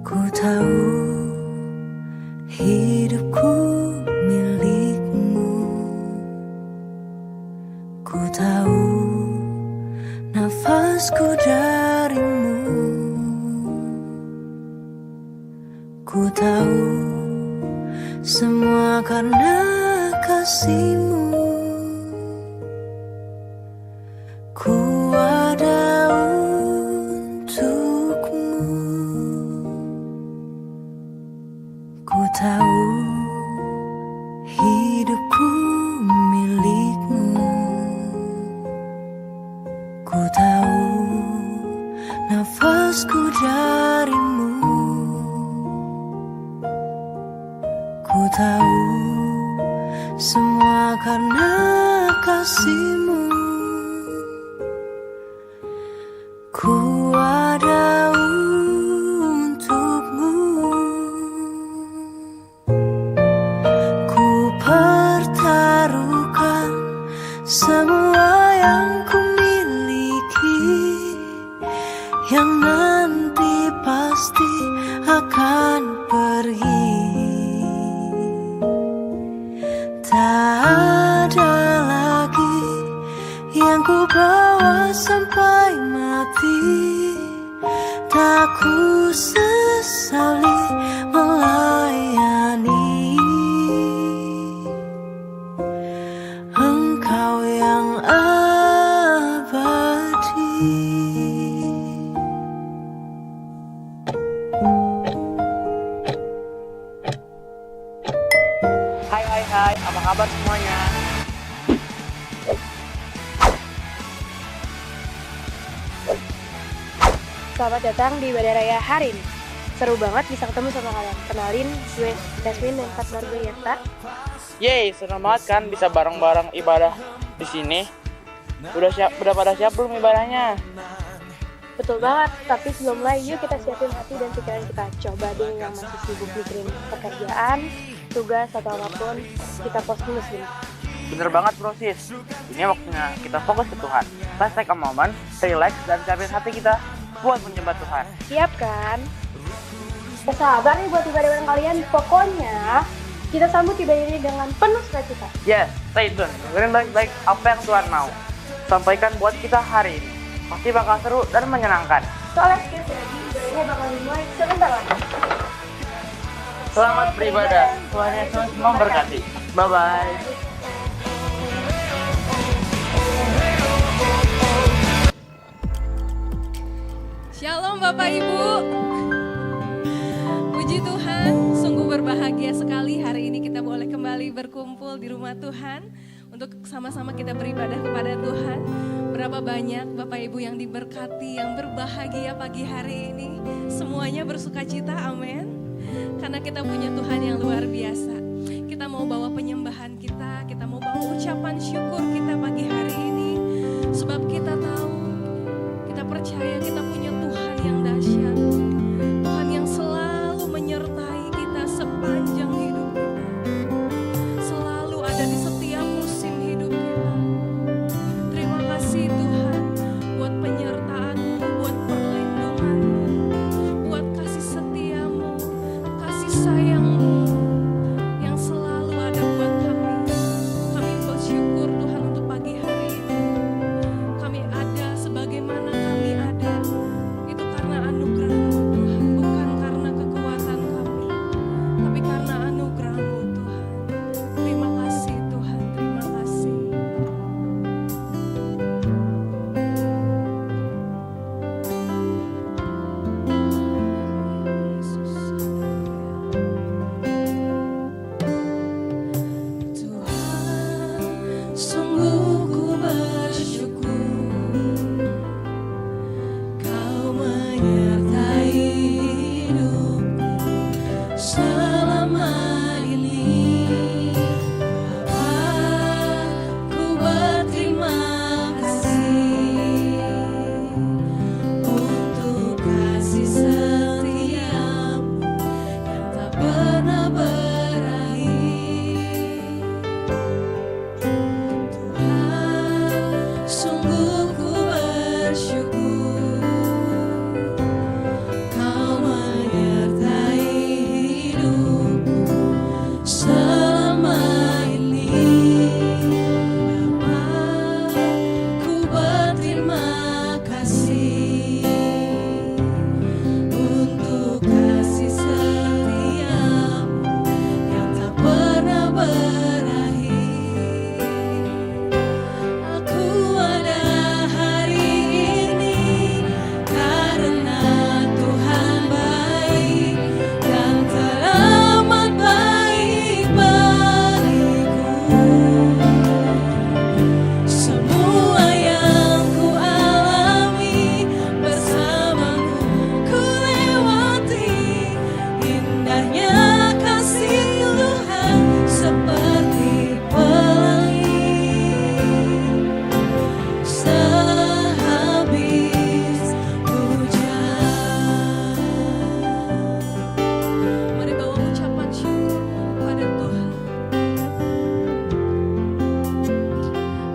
Ku tahu hidupku milikmu, ku tahu nafasku darimu, ku tahu semua karena kasihmu. Ku ada untukmu, ku tahu hidupku milikmu, ku tahu nafasku darimu, ku tahu semua karena kasihmu. Ku ada untukmu, ku pertaruhkan semua yang ku miliki, yang nanti pasti akan pergi. Tak ada lagi yang ku bawa sampai mati. Tak ku sesali melayani Engkau yang abadi. Hai, apa kabar semuanya? Selamat datang di Ibadah Raya hari ini. Seru banget bisa ketemu sama kalian. Kenalin, gue Dasmin dan partner gue Yerta. Yeay, senang banget kan bisa bareng-bareng ibadah di sini. Udah pada siap belum ibadahnya? Betul banget, tapi sebelum mulai yuk kita siapin hati dan pikiran kita. Coba deh yang masih sibuk mikirin pekerjaan, tugas atau apapun, kita pause dulu sini. Bener banget bro sis. Ini waktunya kita fokus ke Tuhan. Let's take a moment, relax dan siapin hati kita buat menyembah Tuhan. Siap kan? Sabar nih buat ibadah bareng kalian. Pokoknya kita sambut ibadah ini dengan penuh sukacita. Yes, stay tune. Dengerin baik-baik apa yang Tuhan mau sampaikan buat kita hari ini. Pasti bakal seru dan menyenangkan. Soalnya skip lagi, ibadahnya bakal dimulai sebentar lagi. Selamat beribadah. Tuhan Yesus memberkati. Bye-bye. Shalom Bapak Ibu. Puji Tuhan, sungguh berbahagia sekali hari ini kita boleh kembali berkumpul di rumah Tuhan untuk sama-sama kita beribadah kepada Tuhan. Berapa banyak Bapak Ibu yang diberkati, yang berbahagia pagi hari ini. Semuanya bersukacita, amin. Karena kita punya Tuhan yang luar biasa. Kita mau bawa penyembahan kita mau bawa ucapan syukur kita pagi hari ini. Sebab kita tahu, kita percaya kita punya Tuhan yang dahsyat. Tuhan yang selalu menyertai kita sepanjang hidup kita. Selalu ada di setiap musim hidup kita. Terima kasih Tuhan buat penyertaan-Mu, buat perlindungan-Mu, buat kasih setia-Mu, kasih sayang-Mu yang selalu ada buat kami. Kami bersyukur Tuhan untuk pagi hari ini. Kami ada sebagaimana kami ada. Itu karena anugerah-Mu Tuhan, bukan karena kekuatan kami, tapi karena anugerah-Mu Tuhan. Terima kasih Tuhan, terima kasih. Tuhan, sungguh ku bersyukur Kau menyertai hidupku selama ini. Bapa, ku berterima kasih untuk kasih setiamu yang tak pernah berakhir. selama ini. Bapa, ku berterima kasih untuk kasih setiamu yang tak pernah berakhir. Aku ada hari ini karena Tuhan baik dan teramat baik bagiku. Semua yang ku alami bersamamu ku lewati, indahnya kasih Tuhan seperti pelangi sehabis hujan. Mari bawa ucapan syukur pada Tuhan.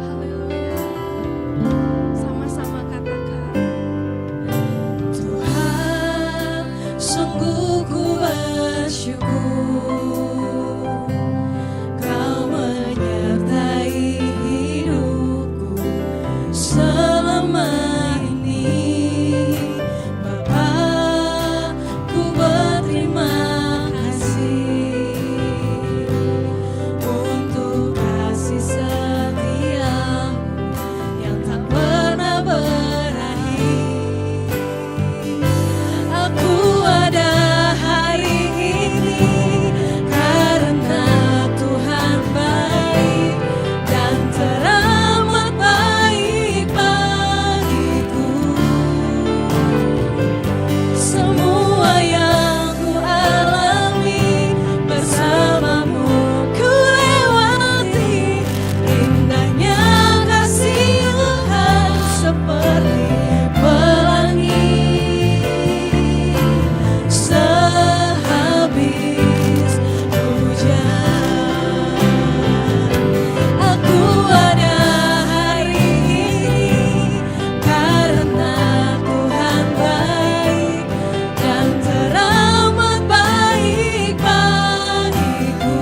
Haleluya. Sama-sama katakan. Tuhan, sungguh ku bersyukur Kau menyertai hidupku selama ini. Bapa, ku berterima kasih untuk kasih setiamu yang tak pernah berakhir. Aku ada hari ini karena Tuhan baik dan teramat baik bagiku. Semua yang ku alami bersamamu ku lewati, indahnya kasih Tuhan seperti pelangi sehabis hujan. Aku ada hari ini karena Tuhan baik dan teramat baik bagiku.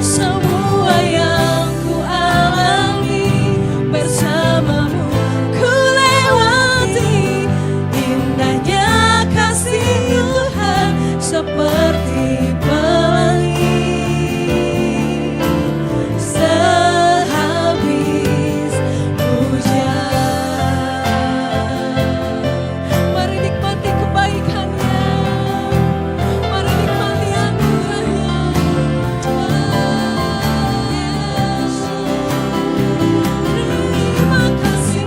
Semua yang ku alami bersamamu ku lewati, indahnya kasih Tuhan seperti pelangi sehabis hujan. Mari nikmati kebaikannya, mari nikmati anugerahnya. Terima kasih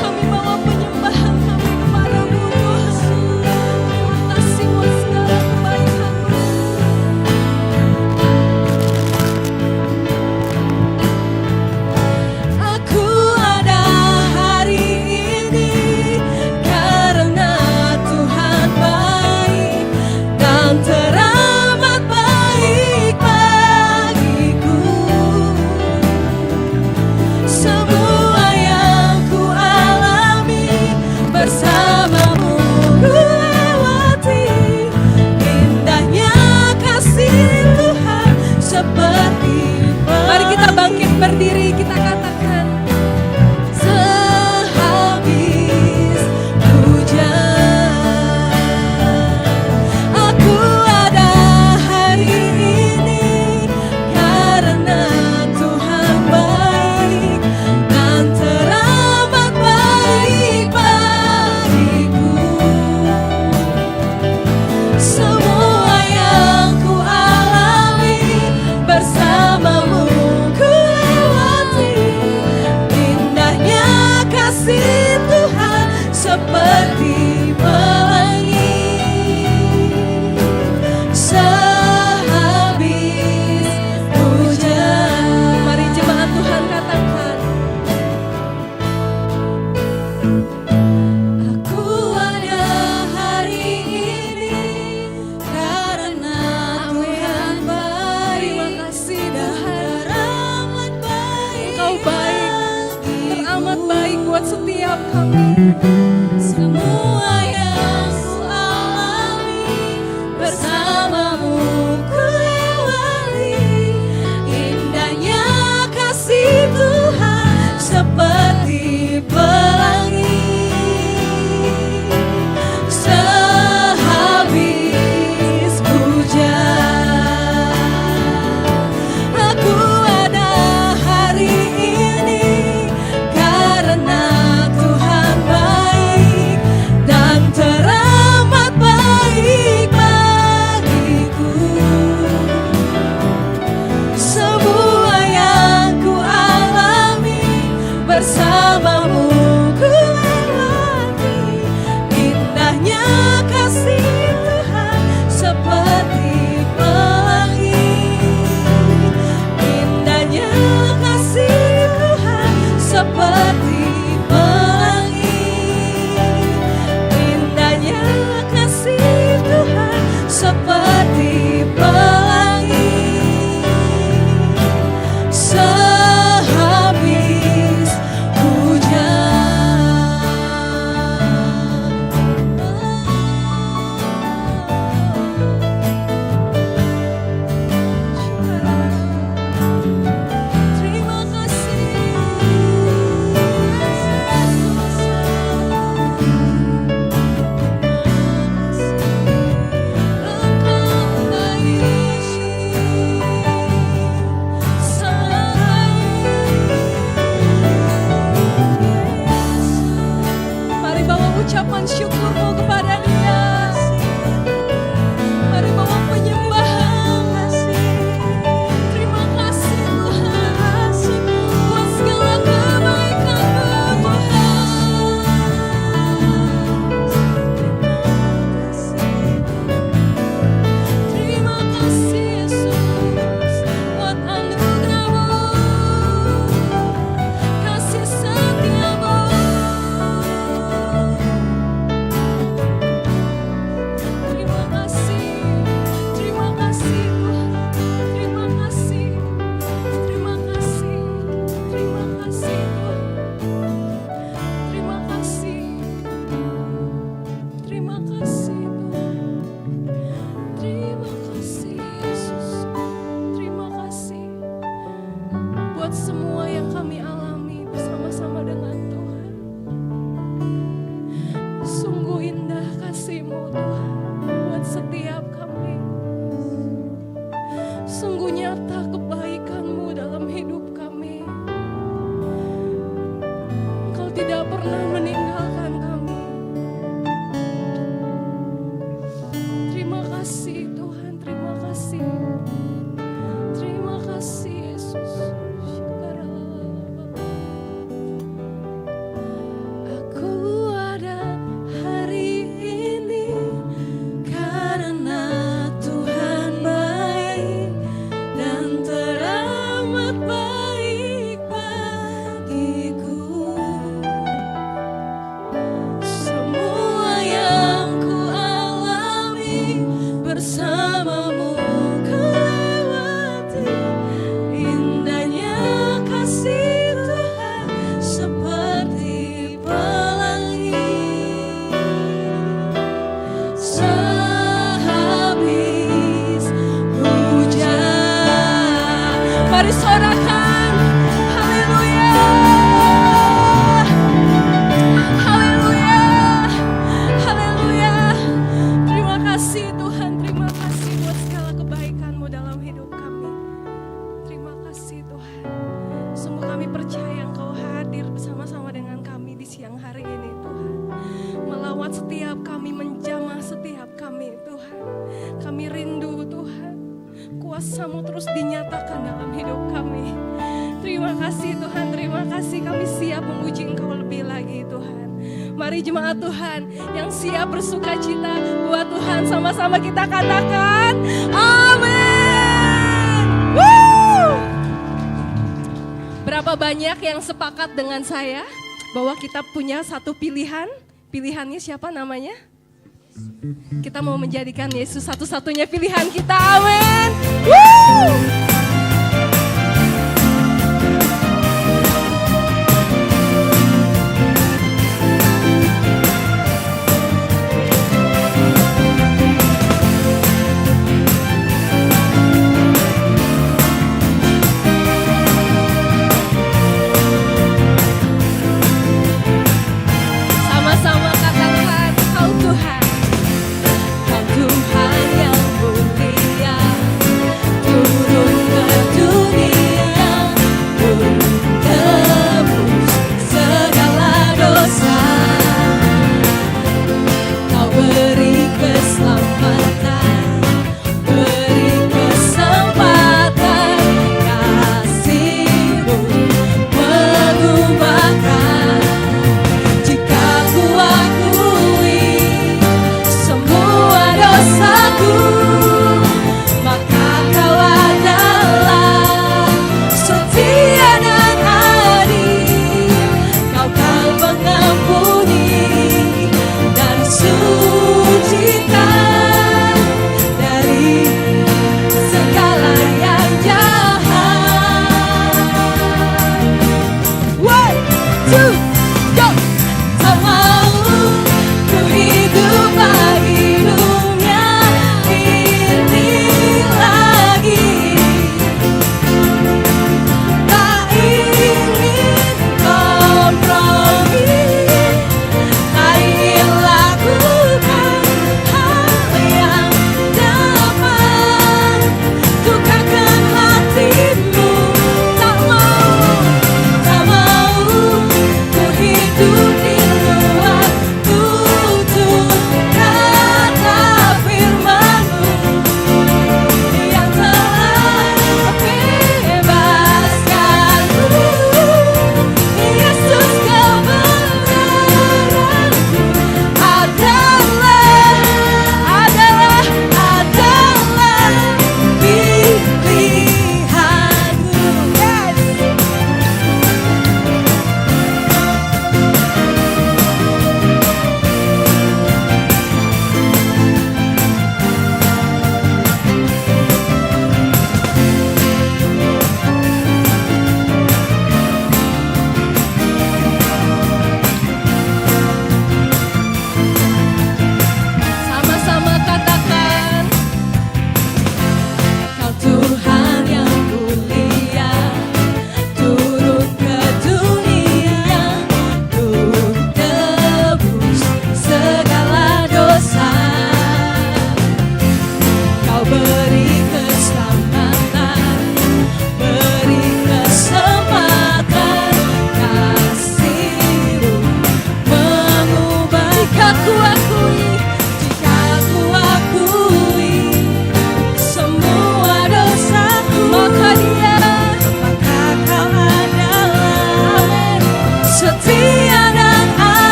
kami bawa penyembahan kami kepadamu Tuhan. Terima kasih buat segala kebaikan-Mu. Aku ada hari ini karena Tuhan baik dan teramat baik bagiku. Semua yang ku alami bersamamu ku lewati, indahnya kasih Tuhan seperti pelangi. Mari kita bangkit berdiri, kita katakan. Sehabis hujan, aku ada hari ini karena Tuhan baik dan teramat baik bagiku. Semua yang ku alami bersamamu ku lewati, indahnya kasih Tuhan seperti pelangi sehabis hujan. Mari jemaat Tuhan katakan. Aku ada hari ini karena Tuhan baik. Terima kasih dan Tuhan. teramat baik Engkau baik, bagiku. teramat buat setiap kami. Semua yang ku alami bersamamu ku lewati. Indahnya kasih Tuhan seperti pelangi. Sehabis hujan, aku ada hari ini karena Tuhan baik dan teramat baik bagiku. Semua yang ku alami bersamamu ku lewati. Indahnya kasih Tuhan seperti pelangi. Indahnya kasih Tuhan seperti pelangi. Indahnya kasih Tuhan seperti pelangi. Sehabis hujan. Terima kasih Mari bawa ucapan syukurmu kepada Dia. Mari bawa penyembahan. Terima kasih Tuhan buat segala kebaikan-Mu Tuhan. Terima kasih Yesus buat anugerah-Mu, kasih setia-Mu. Terima kasih Tuhan. Terima kasih, terima kasih, terima kasih Tuhan. Terima kasih, terima kasih Tuhan. Terima kasih Yesus. Terima kasih buat semua yang kami alami bersama-sama dengan Tuhan. Sungguh indah kasih-Mu Tuhan buat setiap kami. Sungguh nyata kebaikan-Mu dalam hidup kami. Engkau tidak pernah meninggalkan kami. Terima kasih Tuhan, terima kasih. Terima kasih Yesus. Aku ada hari ini karena Tuhan baik dan teramat baik bagiku. Semua yang ku alami bersamamu ku lewati. Indahnya kasih Tuhan seperti pelangi. Sehabis hujan, mari sorakan haleluya, haleluya, haleluya. Terima kasih Tuhan, terima kasih buat segala kebaikan-Mu dalam hidup kami. Terima kasih Tuhan. Sungguh kami percaya Engkau hadir bersama-sama dengan kami di siang hari ini Tuhan. Melawat setiap kami, menjamah setiap kami Tuhan. Kami rindu Tuhan, kuasa-Mu terus dinyatakan dalam hidup kami. Terima kasih Tuhan, terima kasih, kami siap memuji Engkau lebih lagi Tuhan. Mari jemaat Tuhan yang siap bersuka cita buat Tuhan, sama-sama kita katakan amin. Woo! Berapa banyak yang sepakat dengan saya bahwa kita punya satu pilihan? Pilihannya siapa namanya? Kita mau menjadikan Yesus satu-satunya pilihan kita, amin. Woo!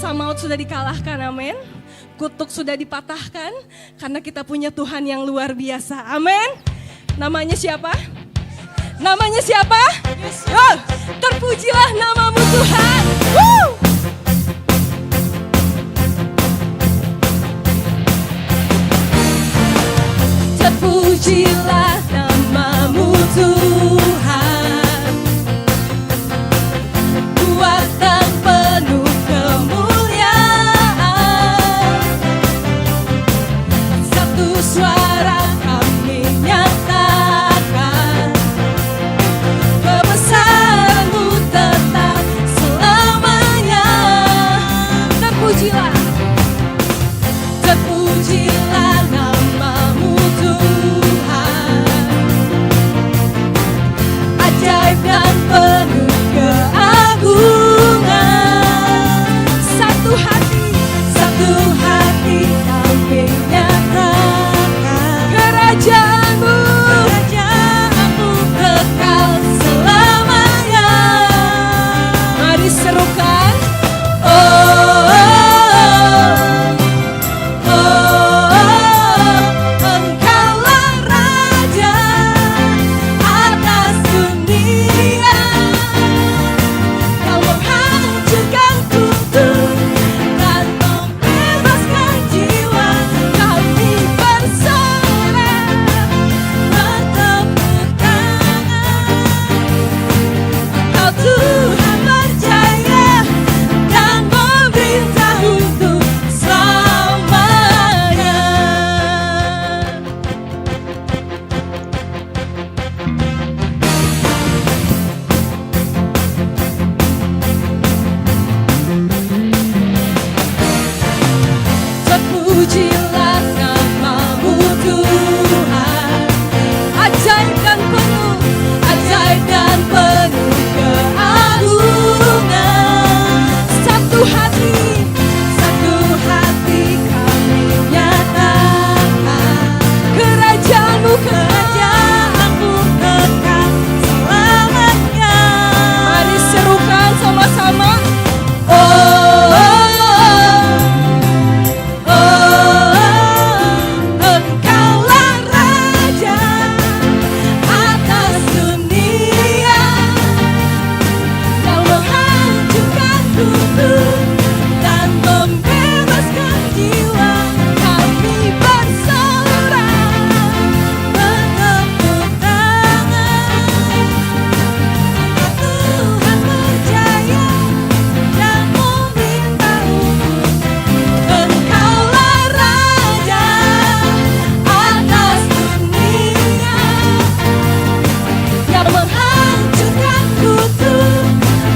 kuasa maut sudah dikalahkan, amin. Kutuk sudah dipatahkan, karena kita punya Tuhan yang luar biasa, amin. Namanya siapa? Namanya siapa? Oh, terpujilah namamu Tuhan. Woo! Terpujilah namamu Tuhan, kuasa penuh kemuliaan. Satu suara kami nyatakan, kebesaran-Mu tetap selamanya. Terpujilah, terpujilah namamu Tuhan, ajaib dan penuh keagungan. Satu hati kami nyatakan, kerajaanmu kekal selamanya. Mari serukan, oh, Engkaulah Raja atas dunia, yang menghancurkan kutub dan membebaskan jiwa. Kami bersorak bertepuk tangan, Kau Tuhan berjaya dan memerintah untuk selamanya. Terpujilah namamu Tuhan, ajaib dan penuh keagungan. Satu hati kami nyatakan, kerajaanmu kekal selamanya. Mari serukan sama-sama, oh, Engkaulah Raja atas dunia, yang menghancurkan kutub dan membebaskan jiwa. Kami bersorak bertepuk tangan, Tuhan berjaya dan memerintah untuk. Engkaulah Raja atas dunia, yang menghancurkan kutub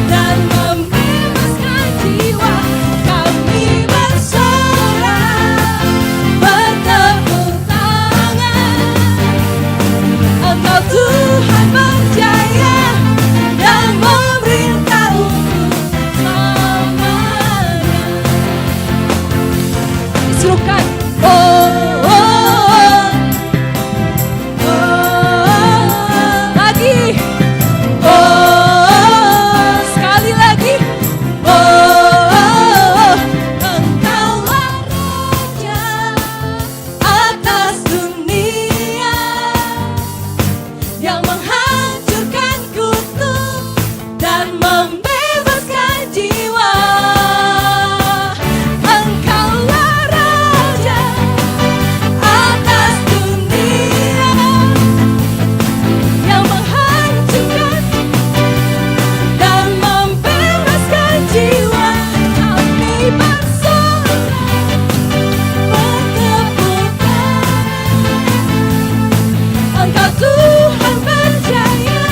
dan membebaskan jiwa. Kami bersorak bertepuk tangan, Engkau Tuhan berjaya dan memerintah untuk selamanya. Serukan, oh, lagi, oh, sekali lagi, oh, Engkaulah Raja atas dunia, yang menghancurkan kutub dan membebaskan jiwa. Engkaulah Raja atas dunia, yang menghancurkan dan membebaskan jiwa. Kami bersorak bertepuk tangan, Engkau Tuhan berjaya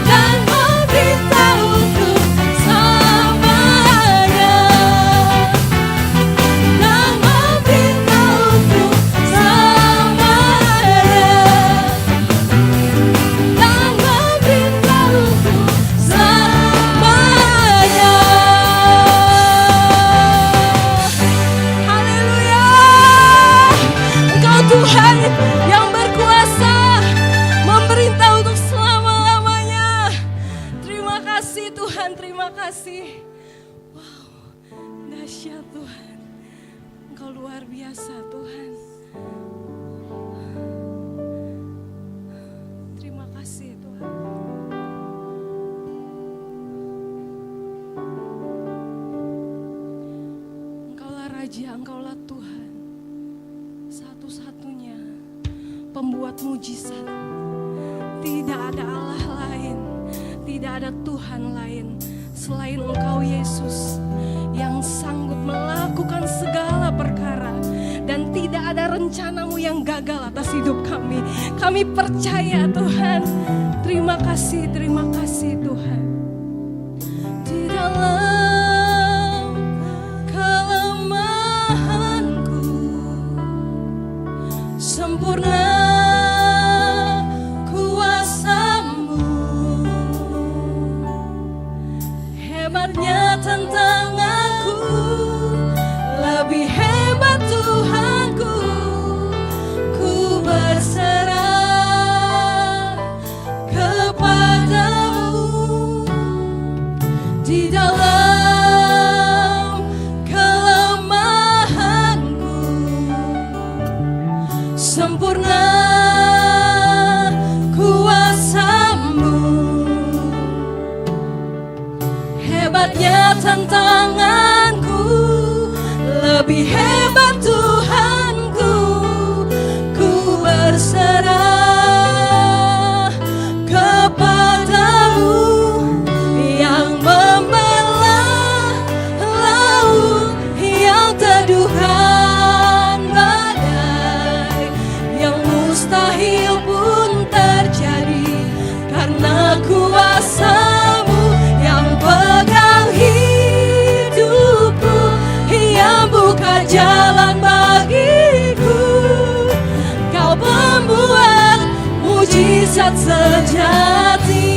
dan memerintah untuk selamanya, dan memerintah untuk selamanya, dan memerintah untuk selamanya. Haleluya, Engkau Tuhan yang berkuasa memerintah untuk selama-lamanya. Terima kasih Tuhan, terima kasih. Wow, dahsyat Tuhan. Engkau luar biasa Tuhan. Terima kasih Tuhan. Engkaulah Raja, Engkaulah Tuhan. Satu-satunya pembuat mujizat. Tidak ada Allah lain, tidak ada Tuhan lain selain Engkau Yesus yang sanggup melakukan segala perkara, dan tidak ada rencanamu yang gagal atas hidup kami. Kami percaya Tuhan. Terima kasih Tuhan. Di dalam kelemahanku sempurna kuasa-Mu, hebatnya tantanganku, lebih hebat Tuhanku. Ku berserah kepadamu. Di dalam kelemahanku sempurna kuasa-Mu, hebatnya tantanganku, lebih hebat Tuhanku. Ku berserah kepadamu yang membelah laut yang teduhan badai, yang mustahil pun terjadi karena kuasa-Mu yang pegang hidupku, yang buka jalan bagiku. Kau pembuat mujizat sejati.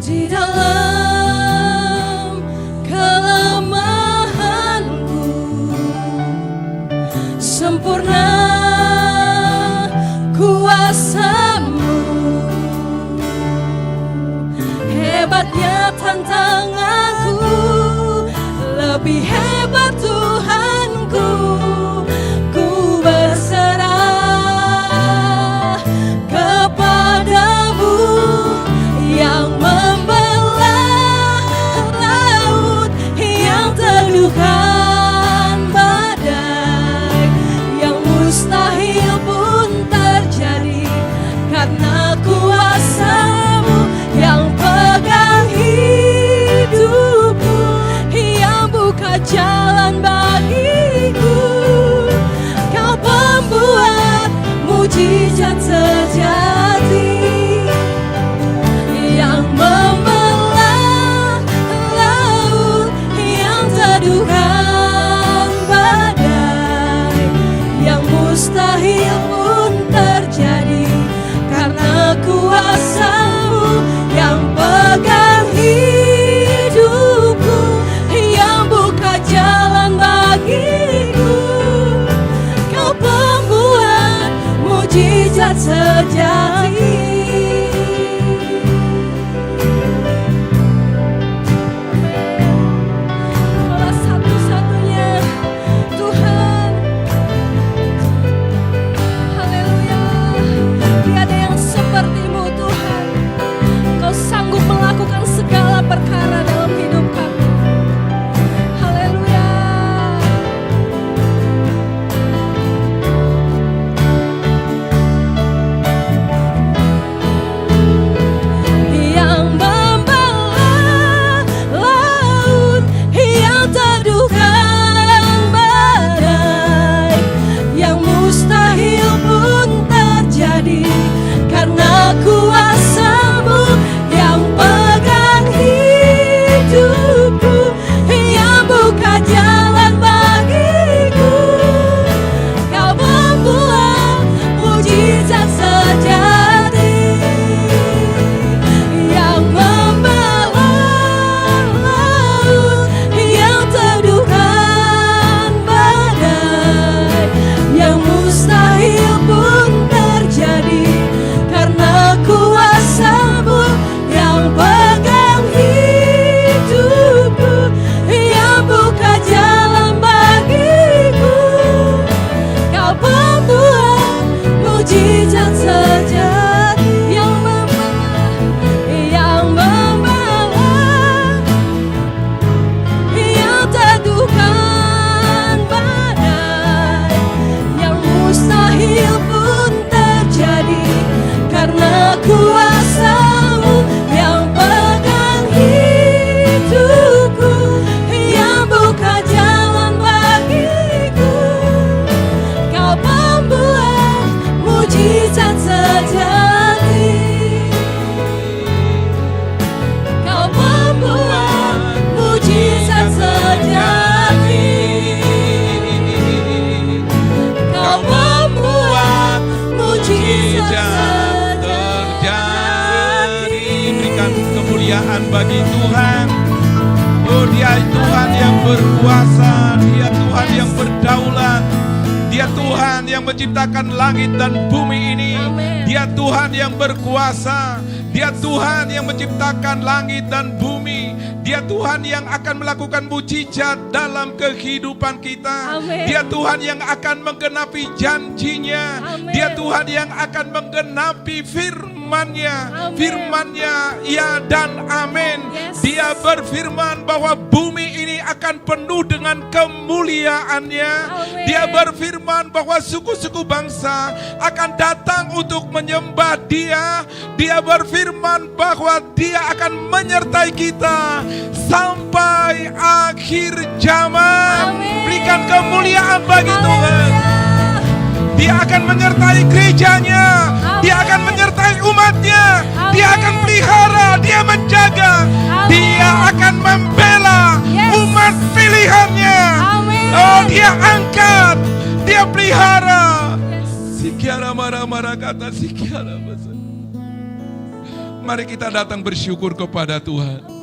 Di dalam kelemahanku sempurna kuasa-Mu, hebatnya tantanganku, lebih hebat Tuhanku. Ku berserah kepadamu yang membelah laut yang teduhan badai, yang mustahil pun terjadi karena kuasa-Mu yang pegang hidupku, yang buka jalan kemuliaan bagi Tuhan. Oh, Dia Tuhan yang berkuasa, Dia Tuhan yang berdaulat, Dia Tuhan yang menciptakan langit dan bumi ini. Amin. Dia Tuhan yang berkuasa, Dia Tuhan yang menciptakan langit dan bumi. Dia Tuhan yang akan melakukan mujizat dalam kehidupan kita. Amin. Dia Tuhan yang akan menggenapi janjinya. Amin. Dia Tuhan yang akan menggenapi firman-Nya. Amin. Firman-Nya ya dan amin. Yes. Dia berfirman bahwa bumi ini akan penuh dengan kemuliaan-Nya. Amin. Dia berfirman bahwa suku-suku bangsa akan datang untuk menyembah Dia. Dia berfirman bahwa Dia akan menyertai kita sampai akhir zaman. Amin. Berikan kemuliaan bagi Tuhan. Haleluya. Dia akan menyertai gerejanya. Amin. Dia akan menyertai umatnya. Amin. Dia akan pelihara, Dia menjaga. Amin. Dia akan membela Yes. umat pilihannya. Amin. Oh, Dia angkat, Dia pelihara. Yes. Sikiara marah-marah kata sikiara besar. Mari kita datang bersyukur kepada Tuhan.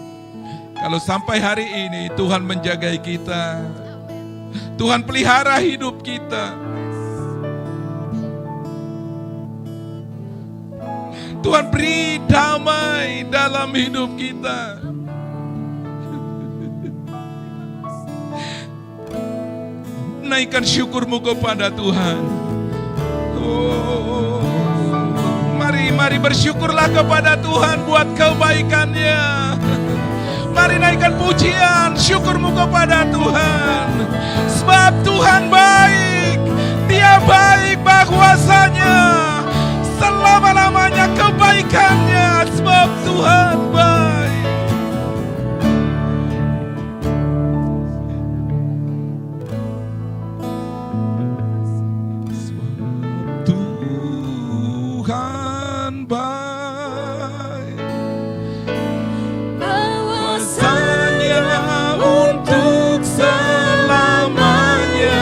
Kalau sampai hari ini Tuhan menjagai kita, Tuhan pelihara hidup kita, Tuhan beri damai dalam hidup kita. Naikkan syukurmu kepada Tuhan. Oh, mari bersyukurlah kepada Tuhan buat kebaikannya. Mari naikkan pujian, syukurmu kepada Tuhan. Sebab Tuhan baik, Dia baik bahwasanya selama-lamanya kebaikannya. Sebab Tuhan baik. Sebab Tuhan baik. Bahwasanya untuk selamanya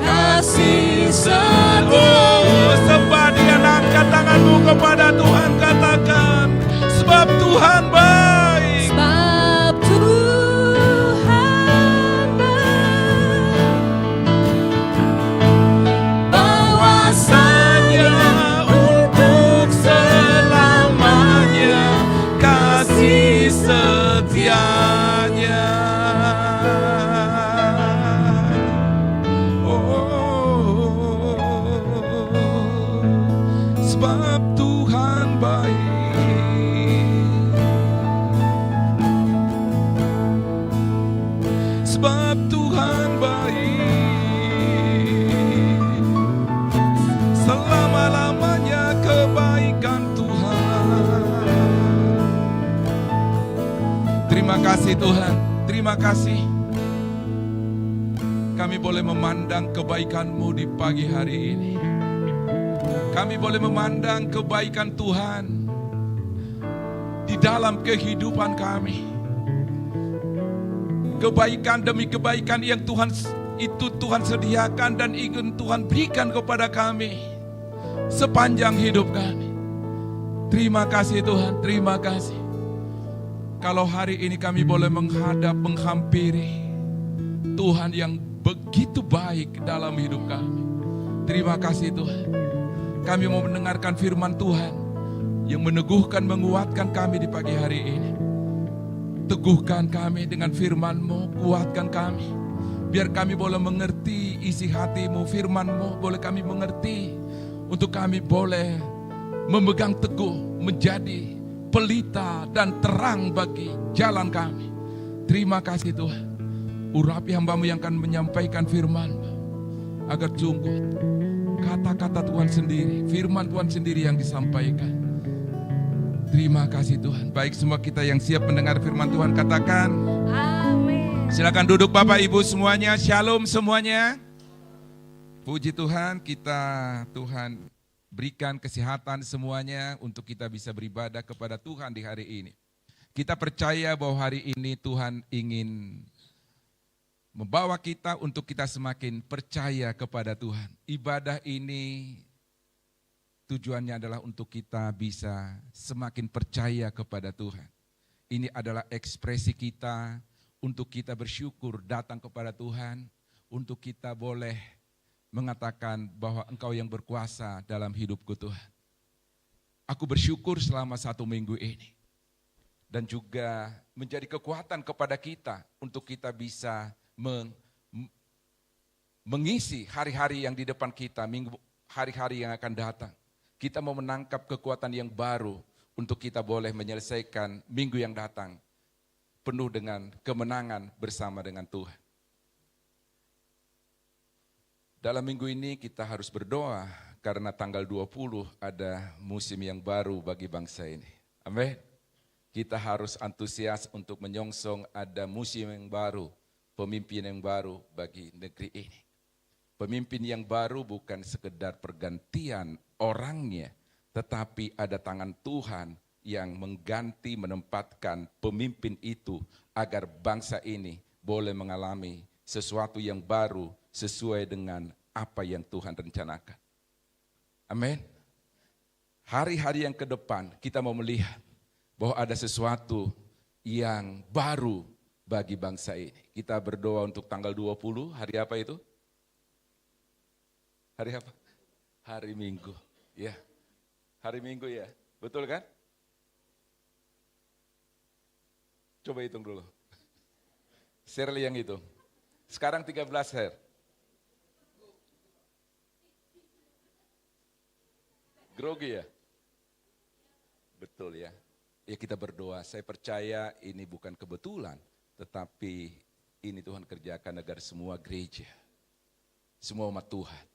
kasih setia. Oh, sebagian angkat tanganmu kepada Tuhan, katakan sebab Tuhan baik. Sebab Tuhan baik. Bahwasanya untuk selamanya kasih setianya. Oh, sebab Tuhan baik. Sebab Tuhan baik. Selama-lamanya kebaikan Tuhan. Terima kasih Tuhan, terima kasih. Kami boleh memandang kebaikan-Mu di pagi hari ini. Kami boleh memandang kebaikan Tuhan di dalam kehidupan kami. Kebaikan demi kebaikan yang Tuhan sediakan dan ingin Tuhan berikan kepada kami sepanjang hidup kami. Terima kasih Tuhan, terima kasih. Kalau hari ini kami boleh menghampiri Tuhan yang begitu baik dalam hidup kami. Terima kasih Tuhan. Kami mau mendengarkan firman Tuhan yang meneguhkan, menguatkan kami di pagi hari ini. Teguhkan kami dengan firman-Mu, kuatkan kami. Biar kami boleh mengerti isi hati-Mu, firman-Mu boleh kami mengerti. Untuk kami boleh memegang teguh, menjadi pelita dan terang bagi jalan kami. Terima kasih Tuhan. Urapi hamba-Mu yang akan menyampaikan firman-Mu, agar sungguh kata-kata Tuhan sendiri, firman Tuhan sendiri yang disampaikan. Terima kasih Tuhan. Baik, semua kita yang siap mendengar firman Tuhan katakan Amin. silakan duduk Bapak Ibu semuanya. Shalom semuanya. Puji Tuhan, Tuhan berikan kesehatan semuanya untuk kita bisa beribadah kepada Tuhan di hari ini. Kita percaya bahwa hari ini Tuhan ingin membawa kita untuk kita semakin percaya kepada Tuhan. Ibadah ini tujuannya adalah untuk kita bisa semakin percaya kepada Tuhan. ini adalah ekspresi kita untuk kita bersyukur datang kepada Tuhan, untuk kita boleh mengatakan bahwa Engkau yang berkuasa dalam hidupku Tuhan. Aku bersyukur selama 1 minggu ini. Dan juga menjadi kekuatan kepada kita untuk kita bisa mengisi hari-hari yang di depan kita, hari-hari yang akan datang. Kita mau menangkap kekuatan yang baru untuk kita boleh menyelesaikan minggu yang datang penuh dengan kemenangan bersama dengan Tuhan. Dalam minggu ini kita harus berdoa karena tanggal 20 ada musim yang baru bagi bangsa ini. Amin. Kita harus antusias untuk menyongsong ada musim yang baru, pemimpin yang baru bagi negeri ini. Pemimpin yang baru bukan sekedar pergantian orangnya, tetapi ada tangan Tuhan yang mengganti, menempatkan pemimpin itu agar bangsa ini boleh mengalami sesuatu yang baru sesuai dengan apa yang Tuhan rencanakan. Amin. Hari-hari yang ke depan kita mau melihat bahwa ada sesuatu yang baru bagi bangsa ini. Kita berdoa untuk tanggal 20, hari apa itu? Hari apa? Hari Minggu. Ya. Hari Minggu ya, betul kan? Coba hitung dulu. Shirley yang hitung. Sekarang 13 share. Grogi ya? Betul ya. Ya kita berdoa, saya percaya ini bukan kebetulan, tetapi ini Tuhan kerjakan agar semua gereja, semua umat Tuhan,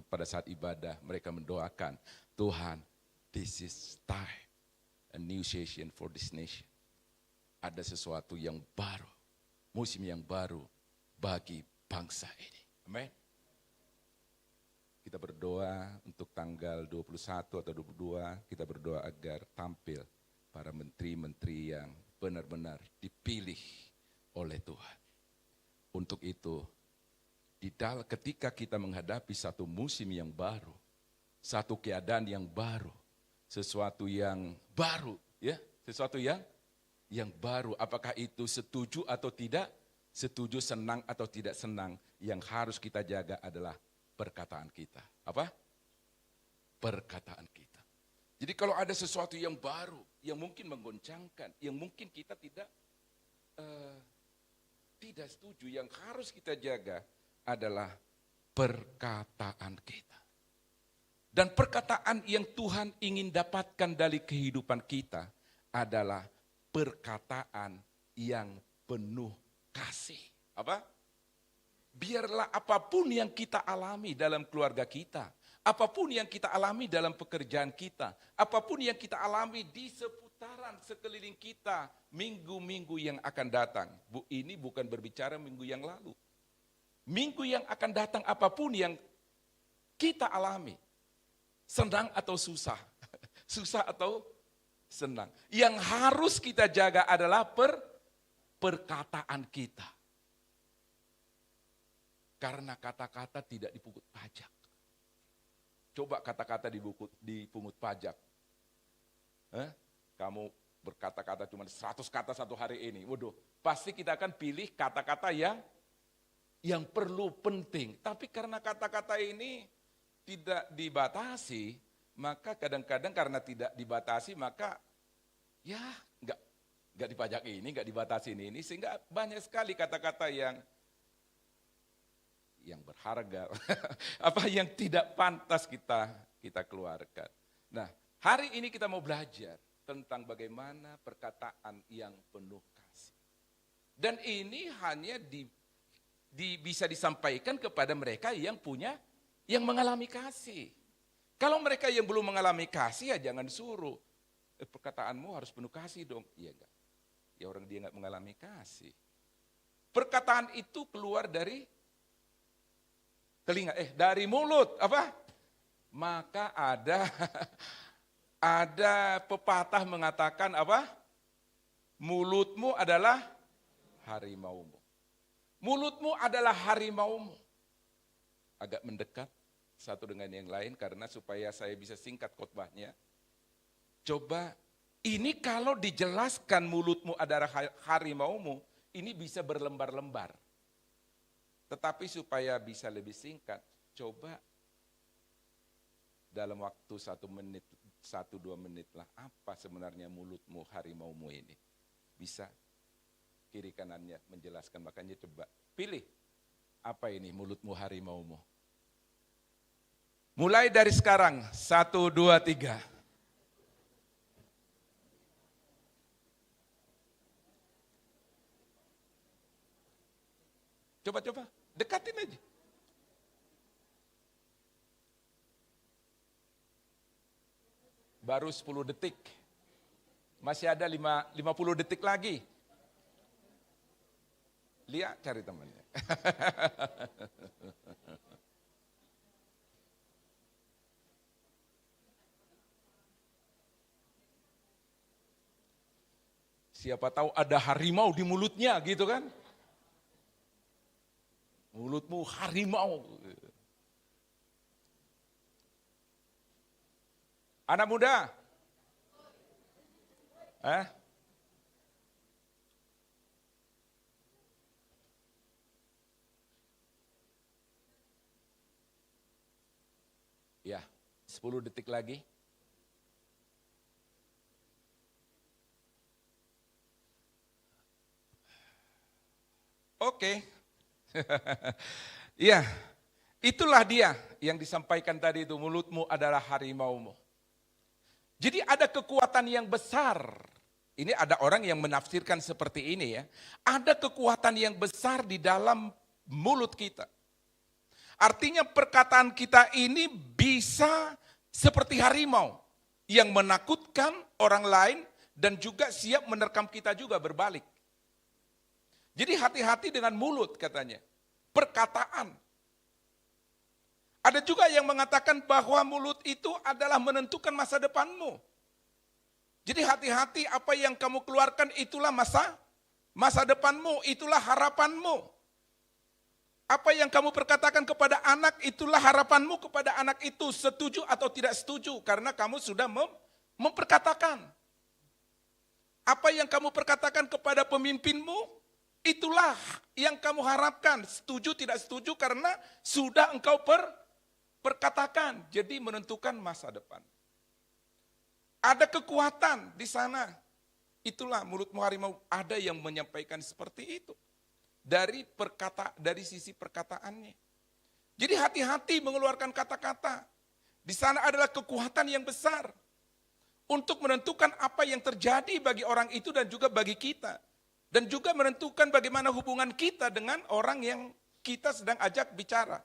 pada saat ibadah mereka mendoakan, Tuhan, this is time, a new season for this nation. Ada sesuatu yang baru, musim yang baru bagi bangsa ini. Amin. Kita berdoa untuk tanggal 21 atau 22, kita berdoa agar tampil para menteri-menteri yang benar-benar dipilih oleh Tuhan. Untuk itu, ketika kita menghadapi satu musim yang baru, satu keadaan yang baru, sesuatu yang baru, ya, sesuatu yang baru. Apakah itu setuju atau tidak? Setuju, senang atau tidak senang, yang harus kita jaga adalah perkataan kita. Apa? Perkataan kita. Jadi kalau ada sesuatu yang baru, yang mungkin menggoncangkan, yang mungkin kita tidak setuju, yang harus kita jaga adalah perkataan kita. Dan perkataan yang Tuhan ingin dapatkan dari kehidupan kita adalah perkataan yang penuh kasih. Apa? Biarlah apapun yang kita alami dalam keluarga kita, apapun yang kita alami dalam pekerjaan kita, apapun yang kita alami di seputaran sekeliling kita, minggu-minggu yang akan datang. Ini bukan berbicara minggu yang lalu. Minggu yang akan datang apapun yang kita alami, senang atau susah, susah atau senang. Yang harus kita jaga adalah perkataan kita. Karena kata-kata tidak dipungut pajak. Coba kata-kata dipungut pajak. Kamu berkata-kata cuma 100 kata satu hari ini. Waduh, pasti kita akan pilih kata-kata yang perlu, penting. Tapi karena kata-kata ini tidak dibatasi, maka kadang-kadang karena tidak dibatasi, maka ya nggak dipajak ini, nggak dibatasi ini, sehingga banyak sekali kata-kata yang berharga, apa yang tidak pantas kita keluarkan. Nah, hari ini kita mau belajar tentang bagaimana perkataan yang penuh kasih. Dan ini hanya bisa disampaikan kepada mereka yang mengalami kasih. Kalau mereka yang belum mengalami kasih, ya jangan suruh. Perkataanmu harus penuh kasih dong. Iya enggak? Ya orang dia enggak mengalami kasih. Perkataan itu keluar dari telinga, dari mulut, apa? Maka ada pepatah mengatakan apa? Mulutmu adalah harimaumu. Mulutmu adalah harimaumu. Agak mendekat satu dengan yang lain karena supaya saya bisa singkat khotbahnya. Coba Ini kalau dijelaskan mulutmu adalah harimaumu, ini bisa berlembar-lembar. Tetapi supaya bisa lebih singkat, coba dalam waktu 1 menit, 1-2 menit lah, apa sebenarnya mulutmu harimaumu ini. Bisa kiri kanannya menjelaskan, makanya coba pilih. Apa ini mulutmu harimaumu? Mulai dari sekarang, 1, 2, 3. Coba, dekatin aja. Baru 10 detik. Masih ada 50 detik lagi. Lia cari temannya. Siapa tahu ada harimau di mulutnya gitu kan. Mulutmu harimau. Anak muda. Ya, 10 detik lagi. Oke. Ya, itulah dia yang disampaikan tadi itu, mulutmu adalah harimaumu. Jadi ada kekuatan yang besar. Ini ada orang yang menafsirkan seperti ini ya. Ada kekuatan yang besar di dalam mulut kita. Artinya perkataan kita ini bisa seperti harimau yang menakutkan orang lain dan juga siap menerkam kita juga berbalik. Jadi hati-hati dengan mulut katanya. Perkataan. Ada juga yang mengatakan bahwa mulut itu adalah menentukan masa depanmu. Jadi hati-hati apa yang kamu keluarkan itulah masa depanmu, itulah harapanmu. Apa yang kamu perkatakan kepada anak itulah harapanmu kepada anak itu, setuju atau tidak setuju karena kamu sudah memperkatakan. Apa yang kamu perkatakan kepada pemimpinmu itulah yang kamu harapkan, setuju tidak setuju karena sudah engkau perkatakan, jadi menentukan masa depan. Ada kekuatan di sana. Itulah mulutmu harimau, ada yang menyampaikan seperti itu. Dari sisi perkataannya. Jadi hati-hati mengeluarkan kata-kata. Di sana adalah kekuatan yang besar untuk menentukan apa yang terjadi bagi orang itu dan juga bagi kita. Dan juga menentukan bagaimana hubungan kita dengan orang yang kita sedang ajak bicara.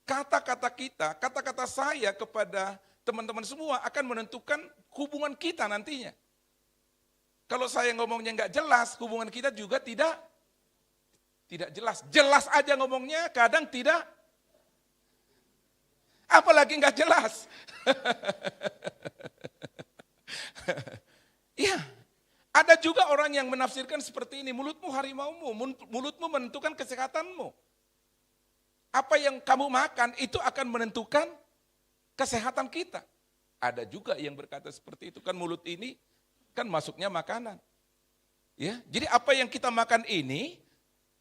Kata-kata kita, kata-kata saya kepada teman-teman semua akan menentukan hubungan kita nantinya. Kalau saya ngomongnya nggak jelas, hubungan kita juga tidak jelas. Jelas aja ngomongnya, kadang tidak. Apalagi nggak jelas. Ya, ada juga orang yang menafsirkan seperti ini, mulutmu harimaumu, mulutmu menentukan kesehatanmu. Apa yang kamu makan itu akan menentukan kesehatan kita. Ada juga yang berkata seperti itu, kan mulut ini kan masuknya makanan. Ya, jadi apa yang kita makan ini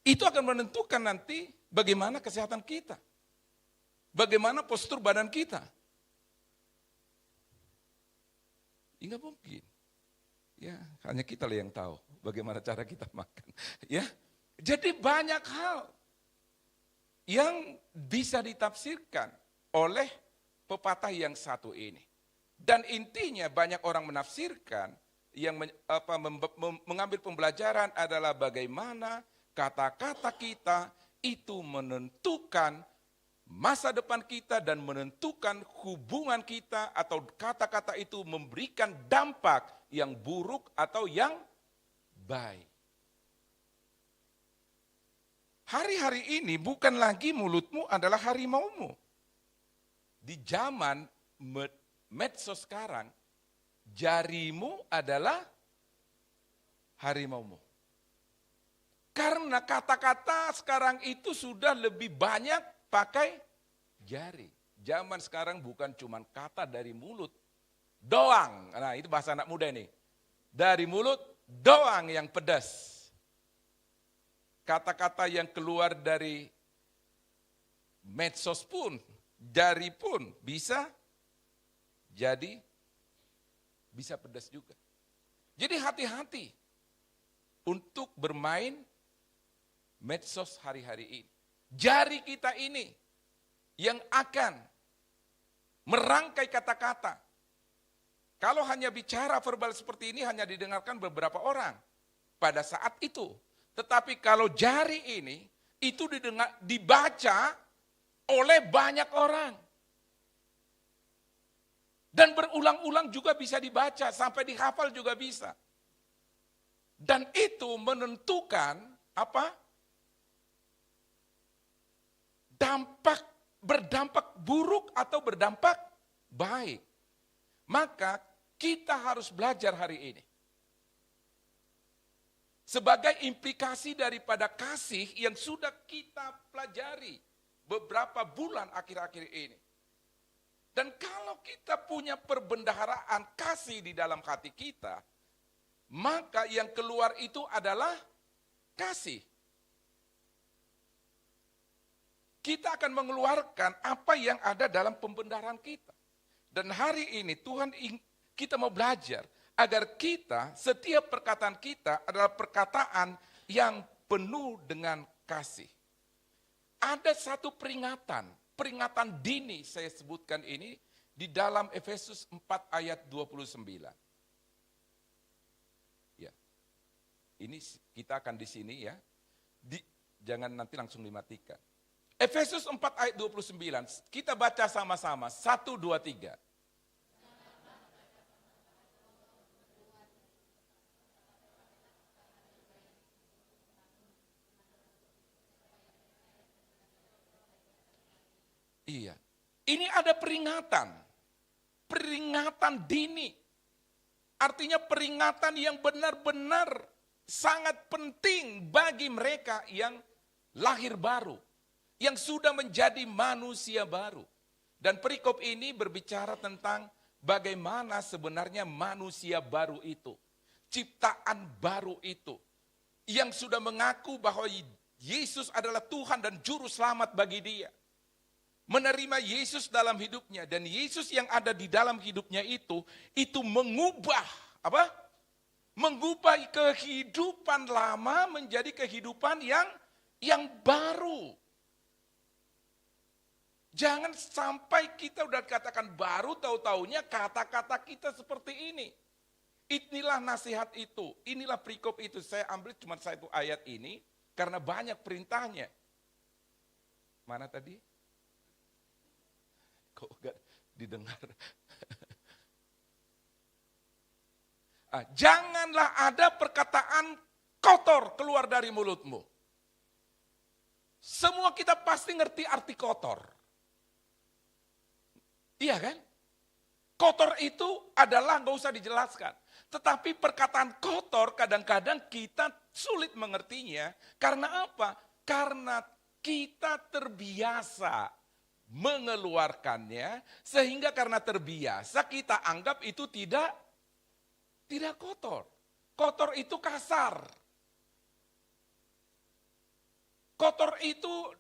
itu akan menentukan nanti bagaimana kesehatan kita. Bagaimana postur badan kita. Enggak mungkin. Ya, hanya kita yang tahu bagaimana cara kita makan. Ya. Jadi banyak hal yang bisa ditafsirkan oleh pepatah yang satu ini. Dan intinya banyak orang menafsirkan yang mengambil pembelajaran adalah bagaimana kata-kata kita itu menentukan masa depan kita dan menentukan hubungan kita, atau kata-kata itu memberikan dampak yang buruk atau yang baik. Hari-hari ini bukan lagi mulutmu adalah harimaumu. Di zaman medsos sekarang, jarimu adalah harimaumu. Karena kata-kata sekarang itu sudah lebih banyak pakai jari. Zaman sekarang bukan cuma kata dari mulut doang. Nah, itu bahasa anak muda nih. dari mulut doang yang pedas. Kata-kata yang keluar dari medsos pun, jari pun bisa jadi bisa pedas juga. Jadi hati-hati untuk bermain medsos hari-hari ini. Jari kita ini yang akan merangkai kata-kata. Kalau hanya bicara verbal seperti ini hanya didengarkan beberapa orang pada saat itu. Tetapi kalau jari ini itu dibaca oleh banyak orang. Dan berulang-ulang juga bisa dibaca, sampai dihafal juga bisa. Dan itu menentukan apa? Berdampak buruk atau berdampak baik. Maka kita harus belajar hari ini. Sebagai implikasi daripada kasih yang sudah kita pelajari beberapa bulan akhir-akhir ini. Dan kalau kita punya perbendaharaan kasih di dalam hati kita, maka yang keluar itu adalah kasih. Kita akan mengeluarkan apa yang ada dalam pembendaharaan kita. Dan hari ini Tuhan kita mau belajar agar kita, setiap perkataan kita adalah perkataan yang penuh dengan kasih. Ada satu peringatan dini saya sebutkan ini di dalam Efesus 4 ayat 29. Ya. Ini kita akan di sini ya. Jangan nanti langsung dimatikan. Efesus 4 ayat 29, kita baca sama-sama, 1, 2, 3. Iya, ini ada peringatan dini. Artinya peringatan yang benar-benar sangat penting bagi mereka yang lahir baru. Yang sudah menjadi manusia baru. Dan perikop ini berbicara tentang bagaimana sebenarnya manusia baru itu. Ciptaan baru itu. Yang sudah mengaku bahwa Yesus adalah Tuhan dan Juru Selamat bagi dia. Menerima Yesus dalam hidupnya. Dan Yesus yang ada di dalam hidupnya itu mengubah, apa? Mengubah kehidupan lama menjadi kehidupan yang baru. Jangan sampai kita udah katakan baru, tahu-taunya kata-kata kita seperti ini. Inilah nasihat itu, inilah perikop itu. Saya ambil cuma satu ayat ini, karena banyak perintahnya. Mana tadi? Kok gak didengar? Janganlah ada perkataan kotor keluar dari mulutmu. Semua kita pasti ngerti arti kotor. Iya kan? Kotor itu adalah gak usah dijelaskan. Tetapi perkataan kotor kadang-kadang kita sulit mengertinya. Karena apa? Karena kita terbiasa mengeluarkannya. Sehingga karena terbiasa kita anggap itu tidak kotor. Kotor itu kasar. Kotor itu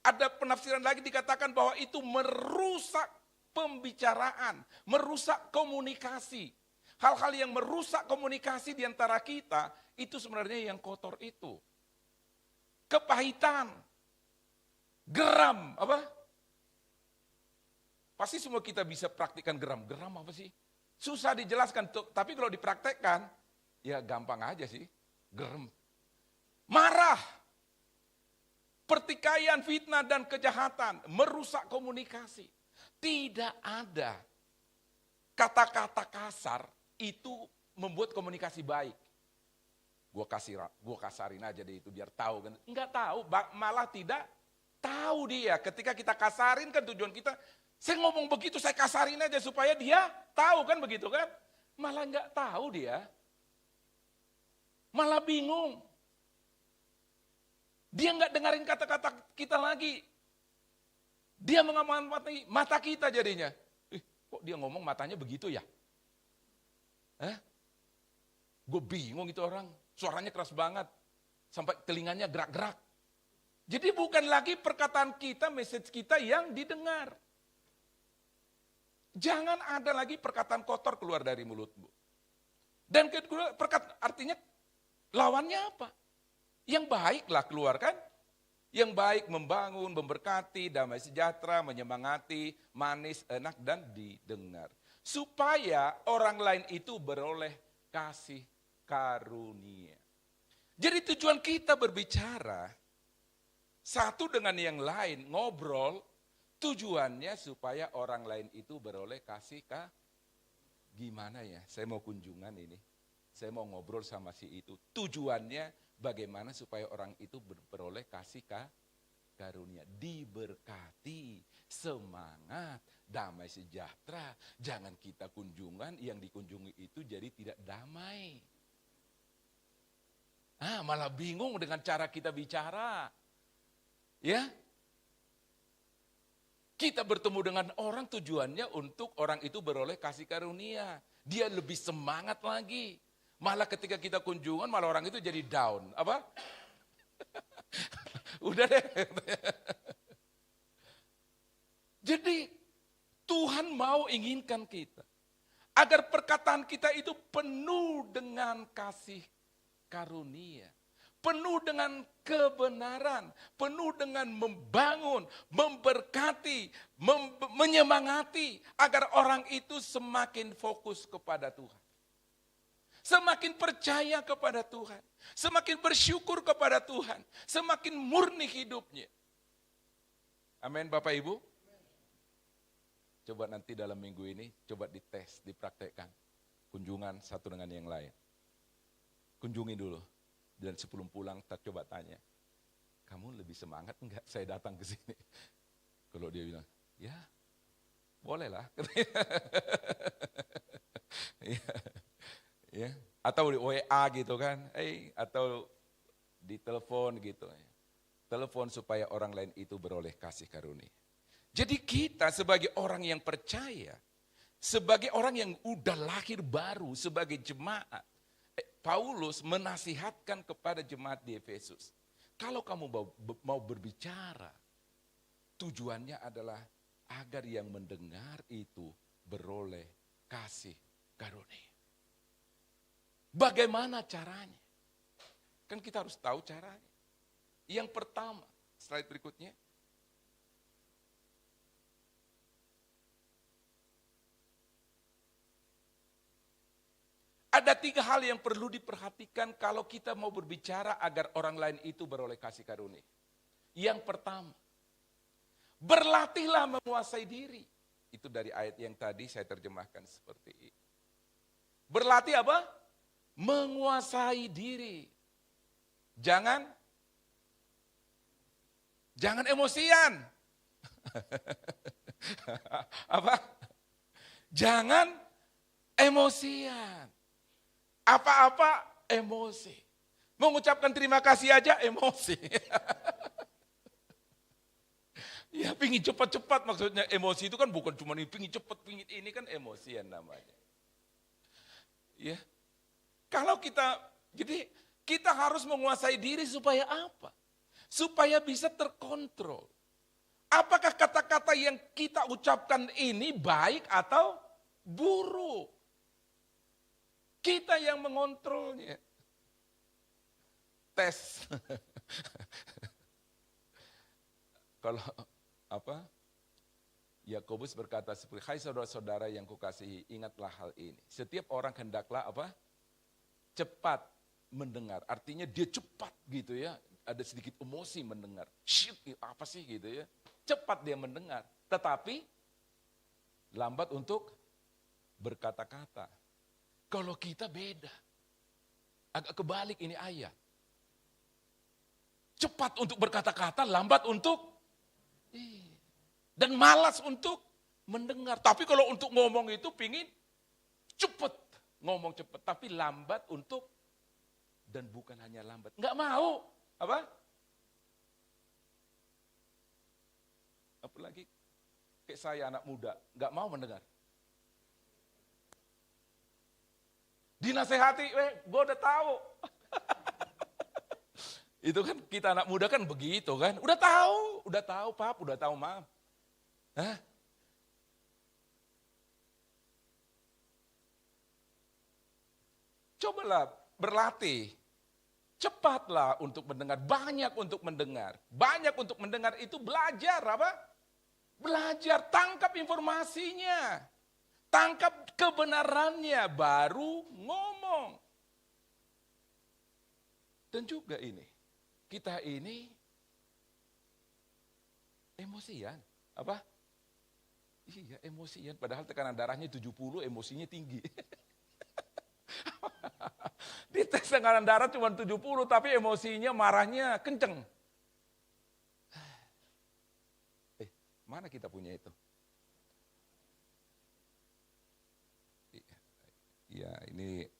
ada penafsiran lagi dikatakan bahwa itu merusak pembicaraan, merusak komunikasi. Hal-hal yang merusak komunikasi di antara kita, itu sebenarnya yang kotor itu. Kepahitan, geram, apa? Pasti semua kita bisa praktikkan geram. Geram apa sih? Susah dijelaskan, tapi kalau dipraktekkan, ya gampang aja sih. Geram. Marah. Pertikaian, fitnah, dan kejahatan merusak komunikasi. Tidak ada kata-kata kasar itu membuat komunikasi baik. Gue kasarin aja deh itu biar tahu kan. Enggak tahu, malah tidak tahu dia. Ketika kita kasarin kan tujuan kita, saya ngomong begitu saya kasarin aja supaya dia tahu kan begitu kan. Malah enggak tahu dia. Malah bingung. Dia enggak dengerin kata-kata kita lagi. Dia mengamati mata kita jadinya. Kok dia ngomong matanya begitu ya? Gue bingung itu orang, suaranya keras banget. Sampai telinganya gerak-gerak. Jadi bukan lagi perkataan kita, message kita yang didengar. Jangan ada lagi perkataan kotor keluar dari mulutmu. Dan kedua, artinya lawannya apa? Yang baiklah keluarkan. Yang baik membangun, memberkati, damai sejahtera, menyemangati, manis, enak, dan didengar. Supaya orang lain itu beroleh kasih karunia. Jadi tujuan kita berbicara, satu dengan yang lain, ngobrol, tujuannya supaya orang lain itu beroleh kasih gimana ya, saya mau kunjungan ini, saya mau ngobrol sama si itu. Tujuannya bagaimana supaya orang itu beroleh kasih karunia, diberkati, semangat, damai sejahtera. Jangan kita kunjungan, yang dikunjungi itu jadi tidak damai. Malah bingung dengan cara kita bicara. Ya, kita bertemu dengan orang tujuannya untuk orang itu beroleh kasih karunia. Dia lebih semangat lagi. Malah ketika kita kunjungan, malah orang itu jadi down. Apa? Udah deh. Jadi Tuhan mau inginkan kita. Agar perkataan kita itu penuh dengan kasih karunia. Penuh dengan kebenaran, penuh dengan membangun, memberkati, menyemangati agar orang itu semakin fokus kepada Tuhan. Semakin percaya kepada Tuhan, semakin bersyukur kepada Tuhan, semakin murni hidupnya. Amin Bapak Ibu. Coba nanti dalam minggu ini, coba dites, dipraktekkan. Kunjungan satu dengan yang lain. Kunjungi dulu. Dan sebelum pulang, coba tanya, kamu lebih semangat enggak saya datang ke sini? Kalau dia bilang, ya bolehlah. Ya. Atau di WA gitu kan, atau di telepon gitu. Telepon supaya orang lain itu beroleh kasih karunia. Jadi kita sebagai orang yang percaya, sebagai orang yang udah lahir baru, sebagai jemaat, Paulus menasihatkan kepada jemaat di Efesus, kalau kamu mau berbicara, tujuannya adalah agar yang mendengar itu beroleh kasih karunia. Bagaimana caranya? Kan kita harus tahu caranya. Yang pertama, slide berikutnya. Ada 3 hal yang perlu diperhatikan kalau kita mau berbicara agar orang lain itu beroleh kasih karunia. Yang pertama, berlatihlah menguasai diri. Itu dari ayat yang tadi saya terjemahkan seperti ini. Berlatih apa? Menguasai diri. Jangan emosian. Apa? Jangan emosian. Apa-apa emosi. Mengucapkan terima kasih aja emosi. Ya pingin cepat-cepat, maksudnya emosi itu kan bukan cuma pingin cepat, pingin ini kan emosian namanya. Ya. Kalau jadi kita harus menguasai diri supaya apa? Supaya bisa terkontrol. Apakah kata-kata yang kita ucapkan ini baik atau buruk? Kita yang mengontrolnya. Tes. Kalau Yakobus berkata seperti, hai saudara-saudara yang kukasihi, ingatlah hal ini. Setiap orang hendaklah cepat mendengar. Artinya dia cepat gitu ya. Ada sedikit emosi mendengar. Shit, apa sih gitu ya. Cepat dia mendengar. Tetapi lambat untuk berkata-kata. Kalau kita beda. Agak kebalik ini ayat. Cepat untuk berkata-kata, lambat untuk dan malas untuk mendengar. Tapi kalau untuk ngomong itu pingin cepat. Ngomong cepat, tapi lambat untuk, dan bukan hanya lambat. Enggak mau. Apa? Apalagi kayak saya anak muda, enggak mau mendengar. Dinasehati, gue udah tahu. Itu kan kita anak muda kan begitu kan. Udah tahu pap, udah tahu mam. Hah? Cobalah berlatih. Cepatlah untuk mendengar, banyak untuk mendengar. Banyak untuk mendengar itu belajar apa? Belajar, tangkap informasinya. Tangkap kebenarannya, baru ngomong. Dan juga ini, kita ini emosian. Apa? Iya, emosian. Padahal tekanan darahnya 70, emosinya tinggi. Di tes tekanan darah cuma 70, tapi emosinya, marahnya kenceng. Mana kita punya itu? Ya, ini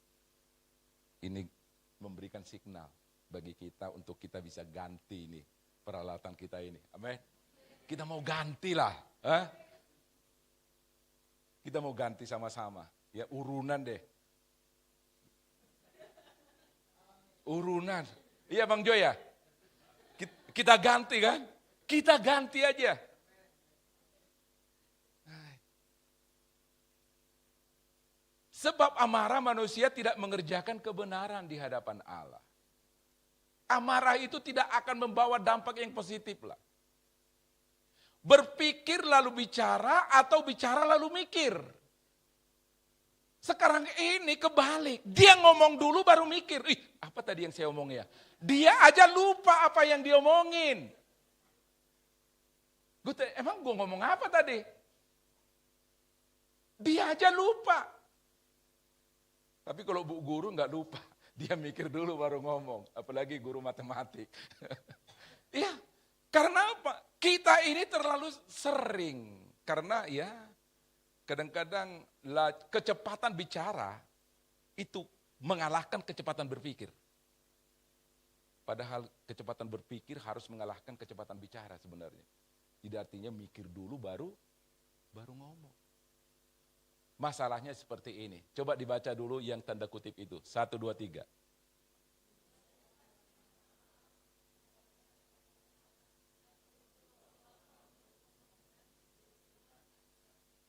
memberikan signal bagi kita untuk kita bisa ganti ini peralatan kita ini. Amin. Kita mau gantilah, kita mau ganti sama-sama. Ya, urunan deh. Urunan. Iya Bang Joy ya? Kita ganti kan? Kita ganti aja. Sebab amarah manusia tidak mengerjakan kebenaran di hadapan Allah. Amarah itu tidak akan membawa dampak yang positif lah. Berpikir lalu bicara atau bicara lalu mikir. Sekarang ini kebalik. Dia ngomong dulu baru mikir. Apa tadi yang saya omongin ya? Dia aja lupa apa yang dia omongin. Emang gue ngomong apa tadi? Dia aja lupa. Tapi kalau bu guru nggak lupa, dia mikir dulu baru ngomong. Apalagi guru matematik. Iya, karena apa? Kita ini terlalu sering. Karena ya kadang-kadang kecepatan bicara itu mengalahkan kecepatan berpikir. Padahal kecepatan berpikir harus mengalahkan kecepatan bicara sebenarnya. Jadi artinya mikir dulu baru ngomong. Masalahnya seperti ini. Coba dibaca dulu yang tanda kutip itu. 1, 2, 3.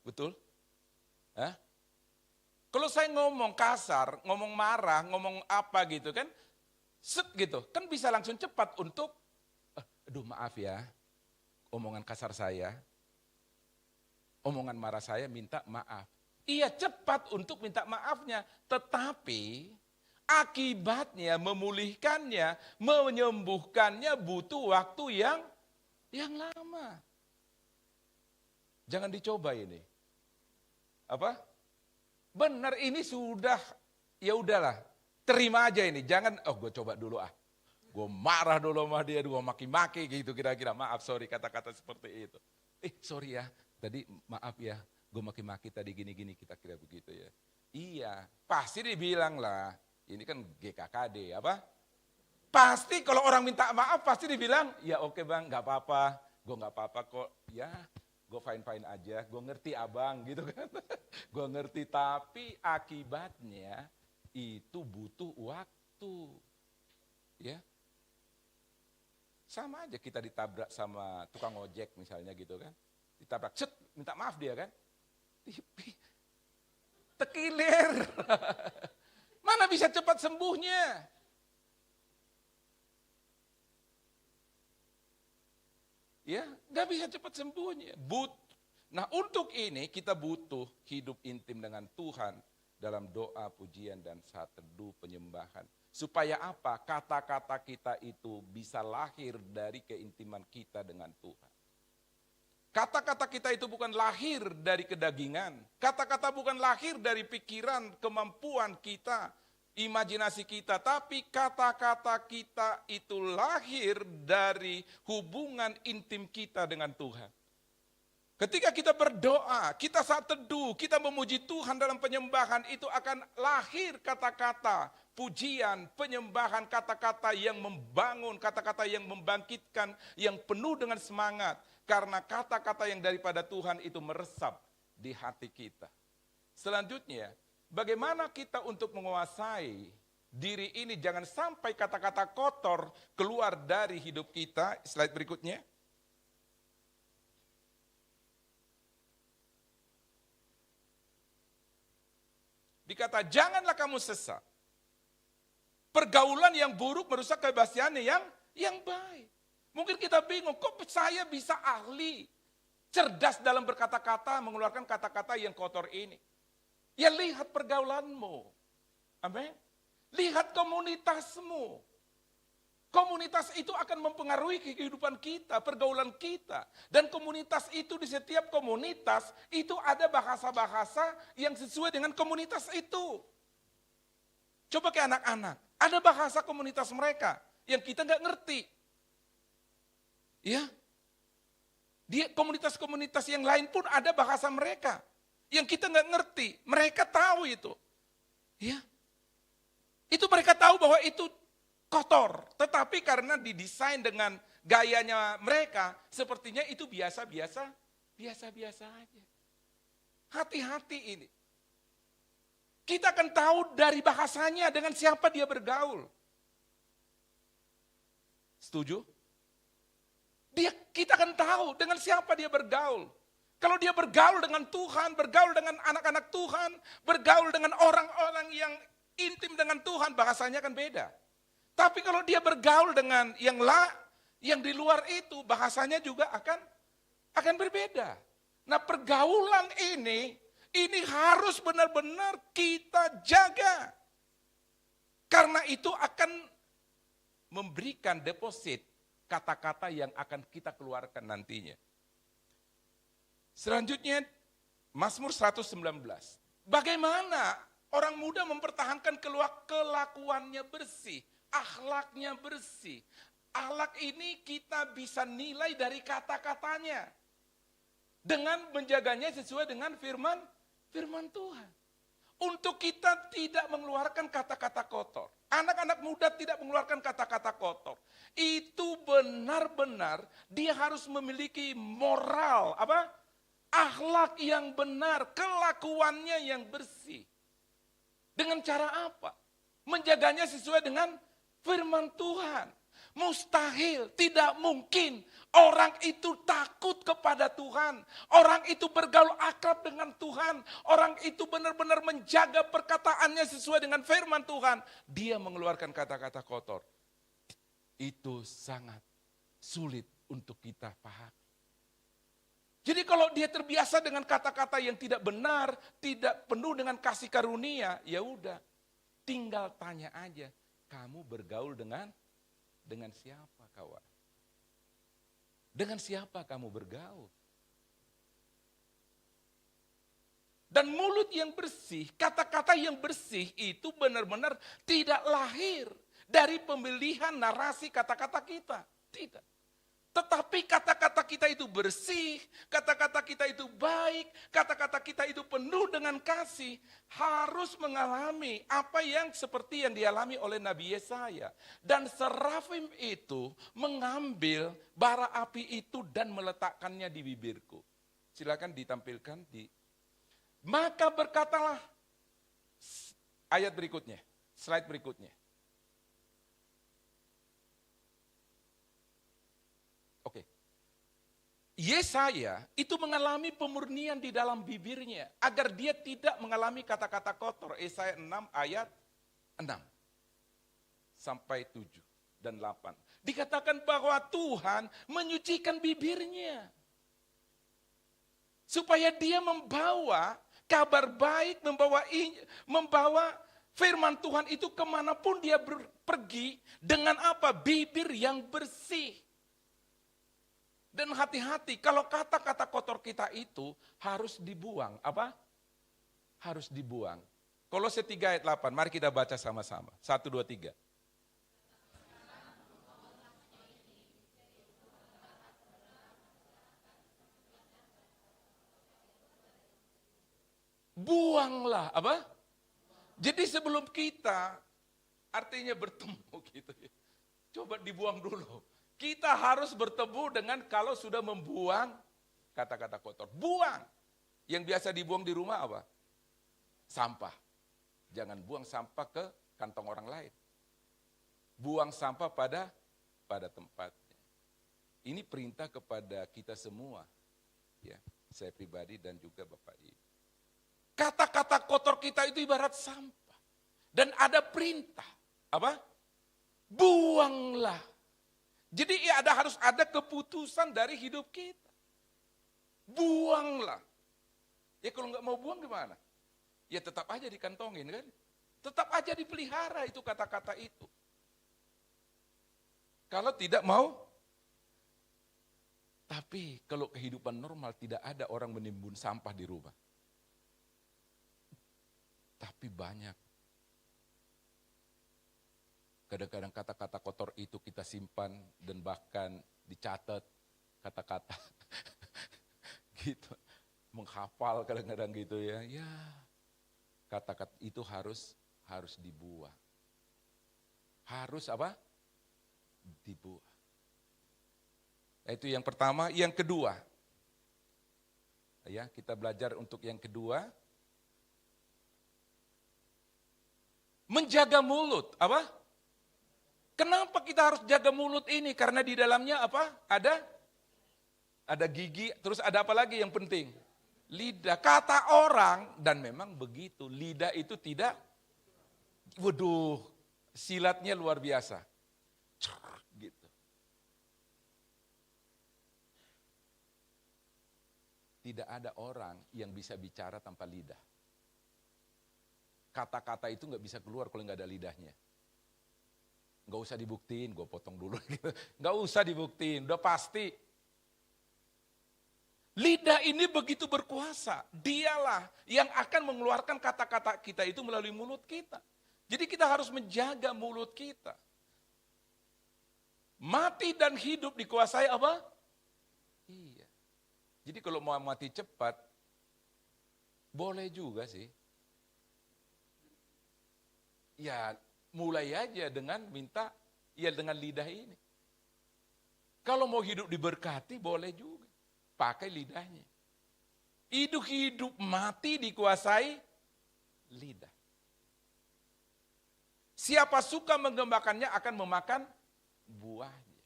Betul? Hah? Kalau saya ngomong kasar, ngomong marah, ngomong apa gitu kan, set gitu, kan bisa langsung cepat untuk, aduh maaf ya, omongan kasar saya, omongan marah saya minta maaf. Iya cepat untuk minta maafnya, tetapi akibatnya memulihkannya, menyembuhkannya butuh waktu yang lama. Jangan dicoba ini. Apa? Benar ini sudah, ya udahlah, terima aja ini. Jangan, gue coba dulu gue marah dulu sama dia, gue maki-maki gitu kira-kira. Maaf, sorry kata-kata seperti itu. Sorry ya, tadi maaf ya. Gue maki-maki tadi gini-gini, kita kira begitu ya. Iya, pasti dibilang lah. Ini kan GKKD, apa? Pasti kalau orang minta maaf, pasti dibilang, ya oke bang, gak apa-apa. Gue gak apa-apa kok, ya gue fine-fine aja. Gue ngerti abang, gitu kan. Gue ngerti, tapi akibatnya itu butuh waktu. Ya. Sama aja kita ditabrak sama tukang ojek misalnya gitu kan. Ditabrak, set, minta maaf dia kan. Tekilir. Mana bisa cepat sembuhnya? Ya, nggak bisa cepat sembuhnya. Nah, untuk ini kita butuh hidup intim dengan Tuhan dalam doa, pujian dan saat teduh penyembahan. Supaya apa? Kata-kata kita itu bisa lahir dari keintiman kita dengan Tuhan. Kata-kata kita itu bukan lahir dari kedagingan. Kata-kata bukan lahir dari pikiran, kemampuan kita, imajinasi kita. Tapi kata-kata kita itu lahir dari hubungan intim kita dengan Tuhan. Ketika kita berdoa, kita saat teduh, kita memuji Tuhan dalam penyembahan, itu akan lahir kata-kata, pujian, penyembahan, kata-kata yang membangun, kata-kata yang membangkitkan, yang penuh dengan semangat. Karena kata-kata yang daripada Tuhan itu meresap di hati kita. Selanjutnya, bagaimana kita untuk menguasai diri ini, jangan sampai kata-kata kotor keluar dari hidup kita. Slide berikutnya. Dikata, janganlah kamu sesat. Pergaulan yang buruk merusak kebahagiaan yang baik. Mungkin kita bingung, kok saya bisa ahli, cerdas dalam berkata-kata, mengeluarkan kata-kata yang kotor ini. Ya lihat pergaulanmu. Amin. Lihat komunitasmu. Komunitas itu akan mempengaruhi kehidupan kita, pergaulan kita. Dan komunitas itu, di setiap komunitas, itu ada bahasa-bahasa yang sesuai dengan komunitas itu. Coba ke anak-anak, ada bahasa komunitas mereka yang kita nggak ngerti. Ya, di komunitas-komunitas yang lain pun ada bahasa mereka yang kita nggak ngerti. Mereka tahu itu, ya, itu mereka tahu bahwa itu kotor. Tetapi karena didesain dengan gayanya mereka, sepertinya itu biasa-biasa aja. Hati-hati ini. Kita akan tahu dari bahasanya dengan siapa dia bergaul. Setuju? Kita akan tahu dengan siapa dia bergaul. Kalau dia bergaul dengan Tuhan, bergaul dengan anak-anak Tuhan, bergaul dengan orang-orang yang intim dengan Tuhan, bahasanya akan beda. Tapi kalau dia bergaul dengan yang di luar itu, bahasanya juga akan berbeda. Nah, pergaulan ini harus benar-benar kita jaga. Karena itu akan memberikan deposit kata-kata yang akan kita keluarkan nantinya. Selanjutnya, Mazmur 119. Bagaimana orang muda mempertahankan kelakuannya bersih, akhlaknya bersih. Akhlak ini kita bisa nilai dari kata-katanya. Dengan menjaganya sesuai dengan firman Tuhan. Untuk kita tidak mengeluarkan kata-kata kotor. Anak-anak muda tidak mengeluarkan kata-kata kotor. Itu benar-benar dia harus memiliki moral, akhlak yang benar, kelakuannya yang bersih. Dengan cara apa? Menjaganya sesuai dengan firman Tuhan. Mustahil, tidak mungkin orang itu takut kepada Tuhan. Orang itu bergaul akrab dengan Tuhan. Orang itu benar-benar menjaga perkataannya sesuai dengan firman Tuhan. Dia mengeluarkan kata-kata kotor. Itu sangat sulit untuk kita pahami. Jadi kalau dia terbiasa dengan kata-kata yang tidak benar, tidak penuh dengan kasih karunia, ya udah, tinggal tanya aja, kamu bergaul dengan siapa, kawan? Dengan siapa kamu bergaul? Dan mulut yang bersih, kata-kata yang bersih itu benar-benar tidak lahir dari pemilihan narasi kata-kata kita. Tidak. Tetapi kata-kata kita itu bersih, kata-kata kita itu baik, kata-kata kita itu penuh dengan kasih, harus mengalami apa yang seperti yang dialami oleh Nabi Yesaya. Dan serafim itu mengambil bara api itu dan meletakkannya di bibirku. Silakan ditampilkan maka berkatalah, ayat berikutnya, slide berikutnya. Oke. Yesaya itu mengalami pemurnian di dalam bibirnya agar dia tidak mengalami kata-kata kotor. Yesaya 6 ayat 6 sampai 7 dan 8. Dikatakan bahwa Tuhan menyucikan bibirnya supaya dia membawa kabar baik, membawa firman Tuhan itu kemanapun dia pergi dengan apa? Bibir yang bersih. Dan hati-hati, kalau kata-kata kotor kita itu harus dibuang. Apa? Harus dibuang. Kolose 3 ayat 8, mari kita baca sama-sama. 1, 2, 3. Buanglah, apa? Jadi sebelum kita, artinya bertemu gitu ya. Coba dibuang dulu. Kita harus bertemu dengan kalau sudah membuang kata-kata kotor. Buang. Yang biasa dibuang di rumah apa? Sampah. Jangan buang sampah ke kantong orang lain. Buang sampah pada tempatnya. Ini perintah kepada kita semua. Ya, saya pribadi dan juga Bapak Ibu. Kata-kata kotor kita itu ibarat sampah. Dan ada perintah. Apa? Buanglah. Jadi harus ada keputusan dari hidup kita. Buanglah. Ya kalau nggak mau buang gimana? Ya tetap aja dikantongin kan. Tetap aja dipelihara itu kata-kata itu. Kalau tidak mau, tapi kalau kehidupan normal tidak ada orang menimbun sampah di rumah. Tapi banyak. Kadang-kadang kata-kata kotor itu kita simpan dan bahkan dicatat kata-kata gitu. Menghafal kadang-kadang gitu ya. Ya, kata-kata itu harus dibuang. Harus apa? Dibuang. Itu yang pertama. Yang kedua, ya kita belajar untuk yang kedua, menjaga mulut. Apa? Kenapa kita harus jaga mulut ini? Karena di dalamnya apa? Ada gigi, terus ada apa lagi yang penting? Lidah. Kata orang, dan memang begitu, lidah itu tidak, waduh, silatnya luar biasa. Gitu. Tidak ada orang yang bisa bicara tanpa lidah. Kata-kata itu nggak bisa keluar kalau nggak ada lidahnya. Nggak usah dibuktiin, gue potong dulu. Nggak usah dibuktiin, udah pasti. Lidah ini begitu berkuasa. Dialah yang akan mengeluarkan kata-kata kita itu melalui mulut kita. Jadi kita harus menjaga mulut kita. Mati dan hidup dikuasai apa? Iya. Jadi kalau mau mati cepat, boleh juga sih. Ya mulai aja dengan minta, ya dengan lidah ini. Kalau mau hidup diberkati, boleh juga. Pakai lidahnya. Hidup mati dikuasai lidah. Siapa suka mengembangkannya akan memakan buahnya.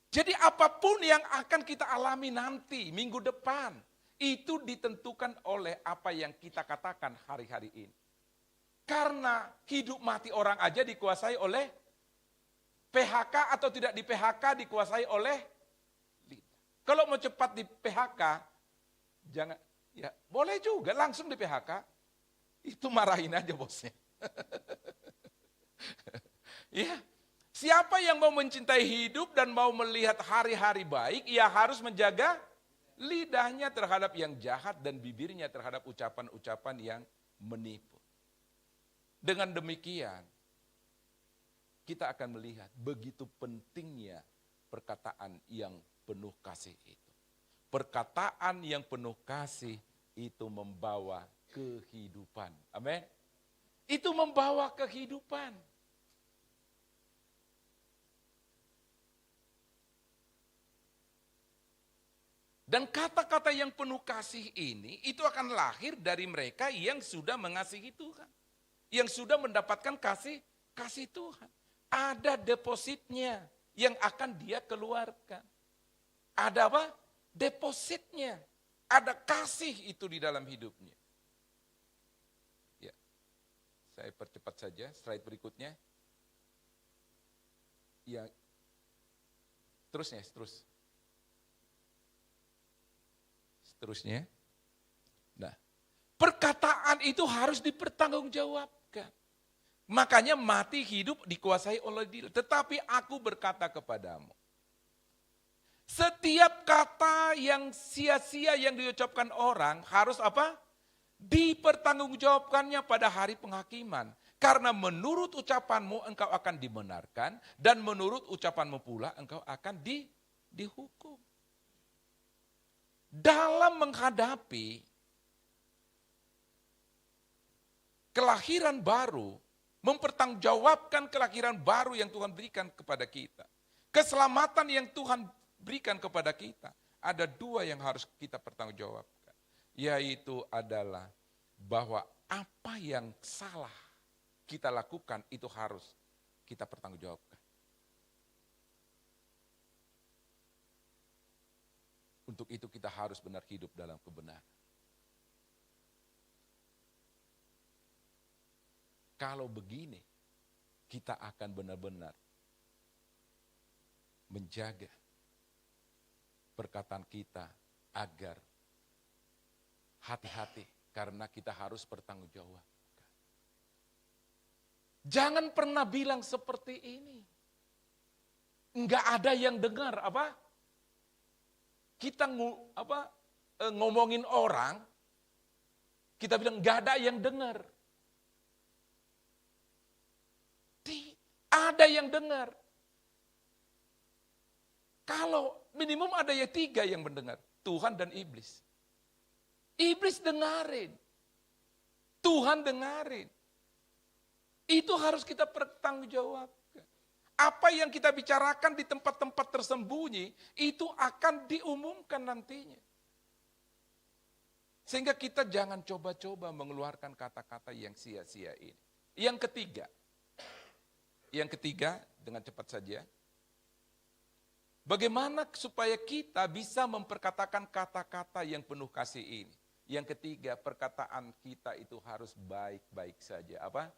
Jadi apapun yang akan kita alami nanti, minggu depan, itu ditentukan oleh apa yang kita katakan hari-hari ini. Karena hidup mati orang aja dikuasai oleh PHK atau tidak di PHK dikuasai oleh lidah. Kalau mau cepat di PHK, jangan, ya boleh juga langsung di PHK. Itu marahin aja bosnya. Ya, siapa yang mau mencintai hidup dan mau melihat hari-hari baik, ia harus menjaga lidahnya terhadap yang jahat dan bibirnya terhadap ucapan-ucapan yang menipu. Dengan demikian, kita akan melihat begitu pentingnya perkataan yang penuh kasih itu. Perkataan yang penuh kasih itu membawa kehidupan. Amin. Itu membawa kehidupan. Dan kata-kata yang penuh kasih ini, itu akan lahir dari mereka yang sudah mengasihi Tuhan. Yang sudah mendapatkan kasih Tuhan. Ada depositnya yang akan dia keluarkan. Ada apa? Depositnya. Ada kasih itu di dalam hidupnya. Ya, saya percepat saja slide berikutnya. Ya, seterusnya. Nah, perkataan itu harus dipertanggungjawabkan. Makanya mati hidup dikuasai oleh dia. Tetapi aku berkata kepadamu, setiap kata yang sia-sia yang diucapkan orang harus apa? Dipertanggungjawabkannya pada hari penghakiman. Karena menurut ucapanmu engkau akan dibenarkan dan menurut ucapanmu pula engkau akan dihukum. Dalam menghadapi kelahiran baru, mempertanggungjawabkan kelahiran baru yang Tuhan berikan kepada kita. Keselamatan yang Tuhan berikan kepada kita. Ada dua yang harus kita pertanggungjawabkan. Yaitu adalah bahwa apa yang salah kita lakukan itu harus kita pertanggungjawabkan. Untuk itu kita harus benar hidup dalam kebenaran. Kalau begini, kita akan benar-benar menjaga perkataan kita agar hati-hati karena kita harus bertanggung jawab. Jangan pernah bilang seperti ini. Enggak ada yang dengar apa? Kita ngomongin orang, kita bilang enggak ada yang dengar. Ada yang dengar. Kalau minimum ada ya 3 yang mendengar. Tuhan dan iblis. Iblis dengarin. Tuhan dengarin. Itu harus kita pertanggungjawabkan. Apa yang kita bicarakan di tempat-tempat tersembunyi, itu akan diumumkan nantinya. Sehingga kita jangan coba-coba mengeluarkan kata-kata yang sia-sia ini. Yang ketiga, dengan cepat saja. Bagaimana supaya kita bisa memperkatakan kata-kata yang penuh kasih ini? Yang ketiga, perkataan kita itu harus baik-baik saja. Apa?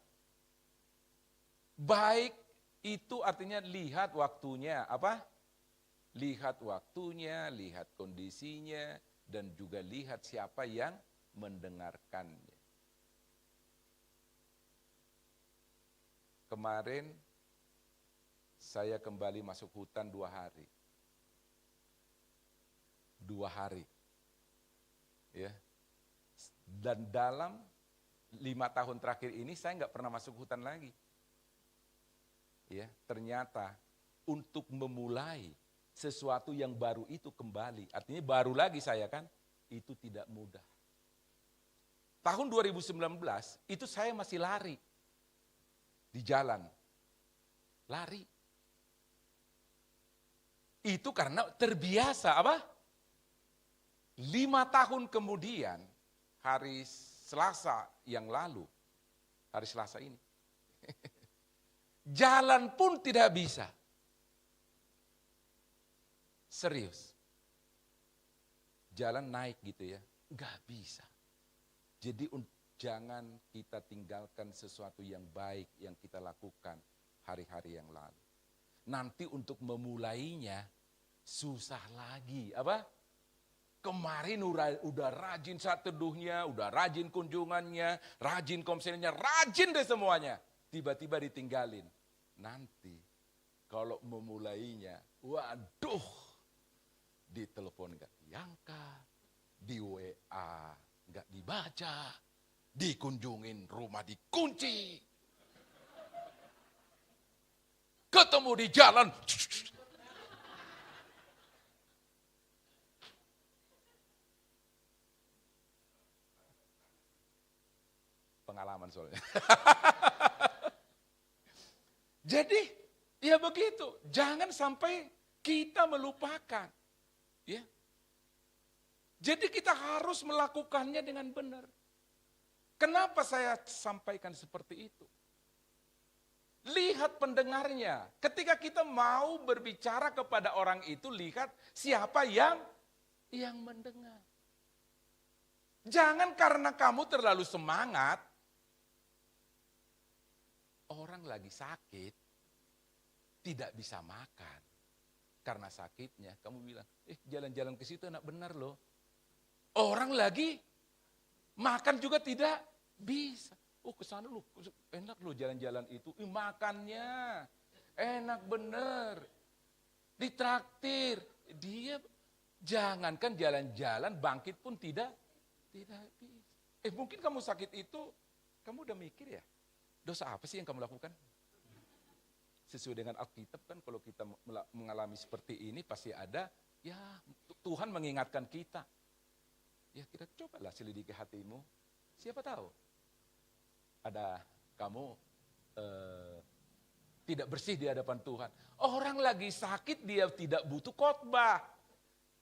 Baik itu artinya lihat waktunya. Apa? Lihat waktunya, lihat kondisinya, dan juga lihat siapa yang mendengarkannya. Kemarin saya kembali masuk hutan 2 hari. 2 hari. Ya. Dan dalam 5 tahun terakhir ini saya nggak pernah masuk hutan lagi. Ya, ternyata untuk memulai sesuatu yang baru itu kembali, artinya baru lagi saya kan, itu tidak mudah. Tahun 2019 itu saya masih lari di jalan. Lari. Itu karena terbiasa apa? 5 tahun kemudian, hari Selasa yang lalu, hari Selasa ini, jalan pun tidak bisa. Serius. Jalan naik gitu ya, nggak bisa. Jadi jangan kita tinggalkan sesuatu yang baik yang kita lakukan hari-hari yang lalu. Nanti untuk memulainya susah lagi. Apa? Kemarin udah rajin saat teduhnya, udah rajin kunjungannya, rajin komselnya, rajin deh semuanya. Tiba-tiba ditinggalin. Nanti kalau memulainya, waduh, ditelepon gak diangkat, di WA gak dibaca, dikunjungin rumah dikunci, ketemu di jalan, pengalaman soalnya. Jadi ya begitu, jangan sampai kita melupakan. Ya. Jadi kita harus melakukannya dengan benar. Kenapa saya sampaikan seperti itu? Lihat pendengarnya. Ketika kita mau berbicara kepada orang itu, lihat siapa yang mendengar. Jangan karena kamu terlalu semangat, orang lagi sakit, tidak bisa makan. Karena sakitnya, kamu bilang, jalan-jalan ke situ enak benar loh. Orang lagi makan juga tidak bisa. Oh ke sana loh, enak loh jalan-jalan itu. Makannya enak bener. Ditraktir. Dia jangankan jalan-jalan, bangkit pun tidak bisa. Mungkin kamu sakit itu, kamu udah mikir ya, dosa apa sih yang kamu lakukan? Sesuai dengan Alkitab kan kalau kita mengalami seperti ini pasti ada, ya Tuhan mengingatkan kita. Ya kita cobalah selidiki hatimu, siapa tahu ada kamu tidak bersih di hadapan Tuhan. Orang lagi sakit dia tidak butuh khotbah.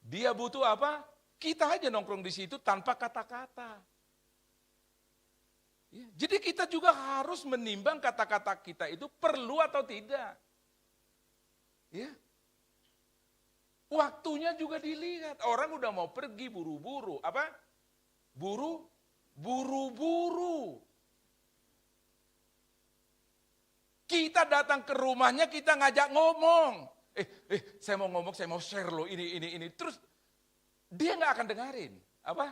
Dia butuh apa? Kita aja nongkrong di situ tanpa kata-kata. Ya, jadi kita juga harus menimbang kata-kata kita itu perlu atau tidak. Ya. Waktunya juga dilihat. Orang udah mau pergi buru-buru. Apa? Buru-buru. Kita datang ke rumahnya, kita ngajak ngomong. Saya mau ngomong, saya mau share loh ini. Terus dia nggak akan dengerin. Apa?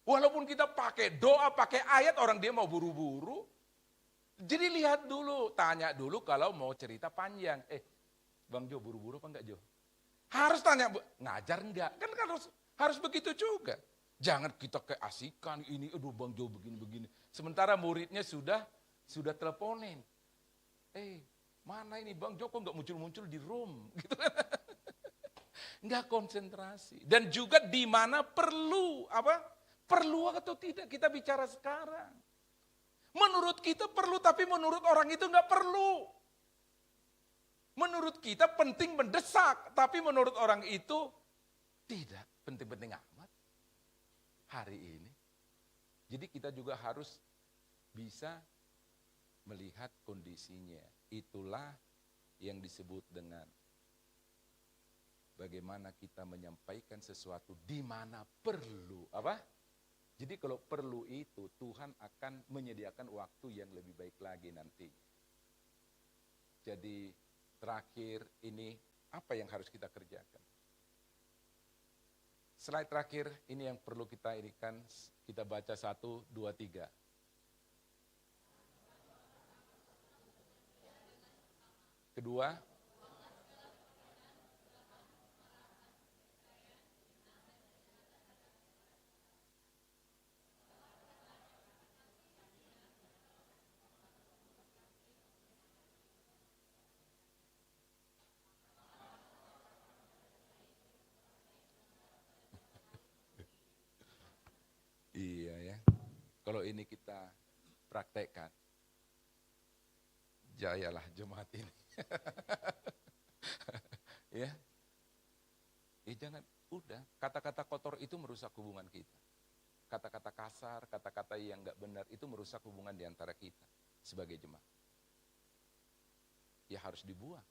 Walaupun kita pakai doa, pakai ayat, orang dia mau buru-buru. Jadi lihat dulu, tanya dulu kalau mau cerita panjang. Bang Jo buru-buru apa enggak Jo? Harus tanya, ngajar enggak? Kan harus begitu juga. Jangan kita keasikan ini, aduh Bang Jo begini-begini. Sementara muridnya sudah teleponin. Mana ini Bang Jo kok enggak muncul-muncul di room? Gitu. Enggak konsentrasi. Dan juga di mana perlu, apa? Perlu atau tidak kita bicara sekarang. Menurut kita perlu, tapi menurut orang itu enggak perlu. Menurut kita penting mendesak, tapi menurut orang itu tidak penting-penting amat hari ini. Jadi kita juga harus bisa melihat kondisinya. Itulah yang disebut dengan bagaimana kita menyampaikan sesuatu di mana perlu. Apa? Jadi kalau perlu itu Tuhan akan menyediakan waktu yang lebih baik lagi nanti. Jadi terakhir ini apa yang harus kita kerjakan? Slide terakhir ini yang perlu kita irikan, kita baca 1, 2, 3. Kedua, iya ya, kalau ini kita praktekkan, jayalah jemaat ini. Ya, jangan, udah, kata-kata kotor itu merusak hubungan kita. Kata-kata kasar, kata-kata yang gak benar itu merusak hubungan di antara kita sebagai jemaat. Ya harus dibuang.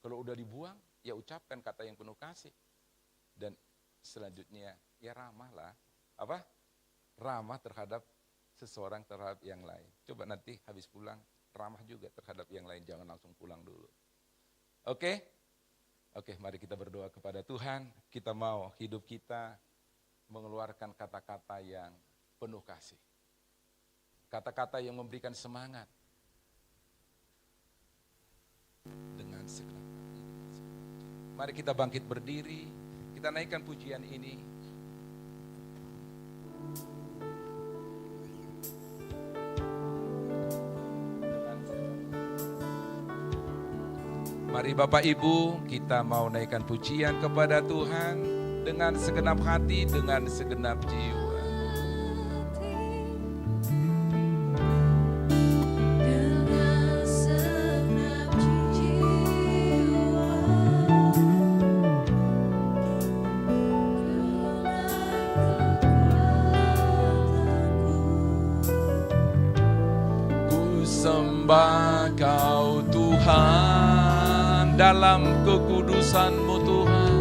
Kalau udah dibuang, ya ucapkan kata yang penuh kasih. Dan selanjutnya, ya ramahlah. Apa? Ramah terhadap seseorang terhadap yang lain. Coba nanti habis pulang ramah juga terhadap yang lain, jangan langsung pulang dulu. Oke, mari kita berdoa kepada Tuhan. Kita mau hidup kita mengeluarkan kata-kata yang penuh kasih. Kata-kata yang memberikan semangat. Dengan segenap hati. Mari kita bangkit berdiri, kita naikkan pujian ini. Mari Bapak Ibu, kita mau naikkan pujian kepada Tuhan dengan segenap hati, dengan segenap jiwa. Dengan segenap jiwa, Ku sembah Kau Tuhan, dalam kekudusan-Mu Tuhan.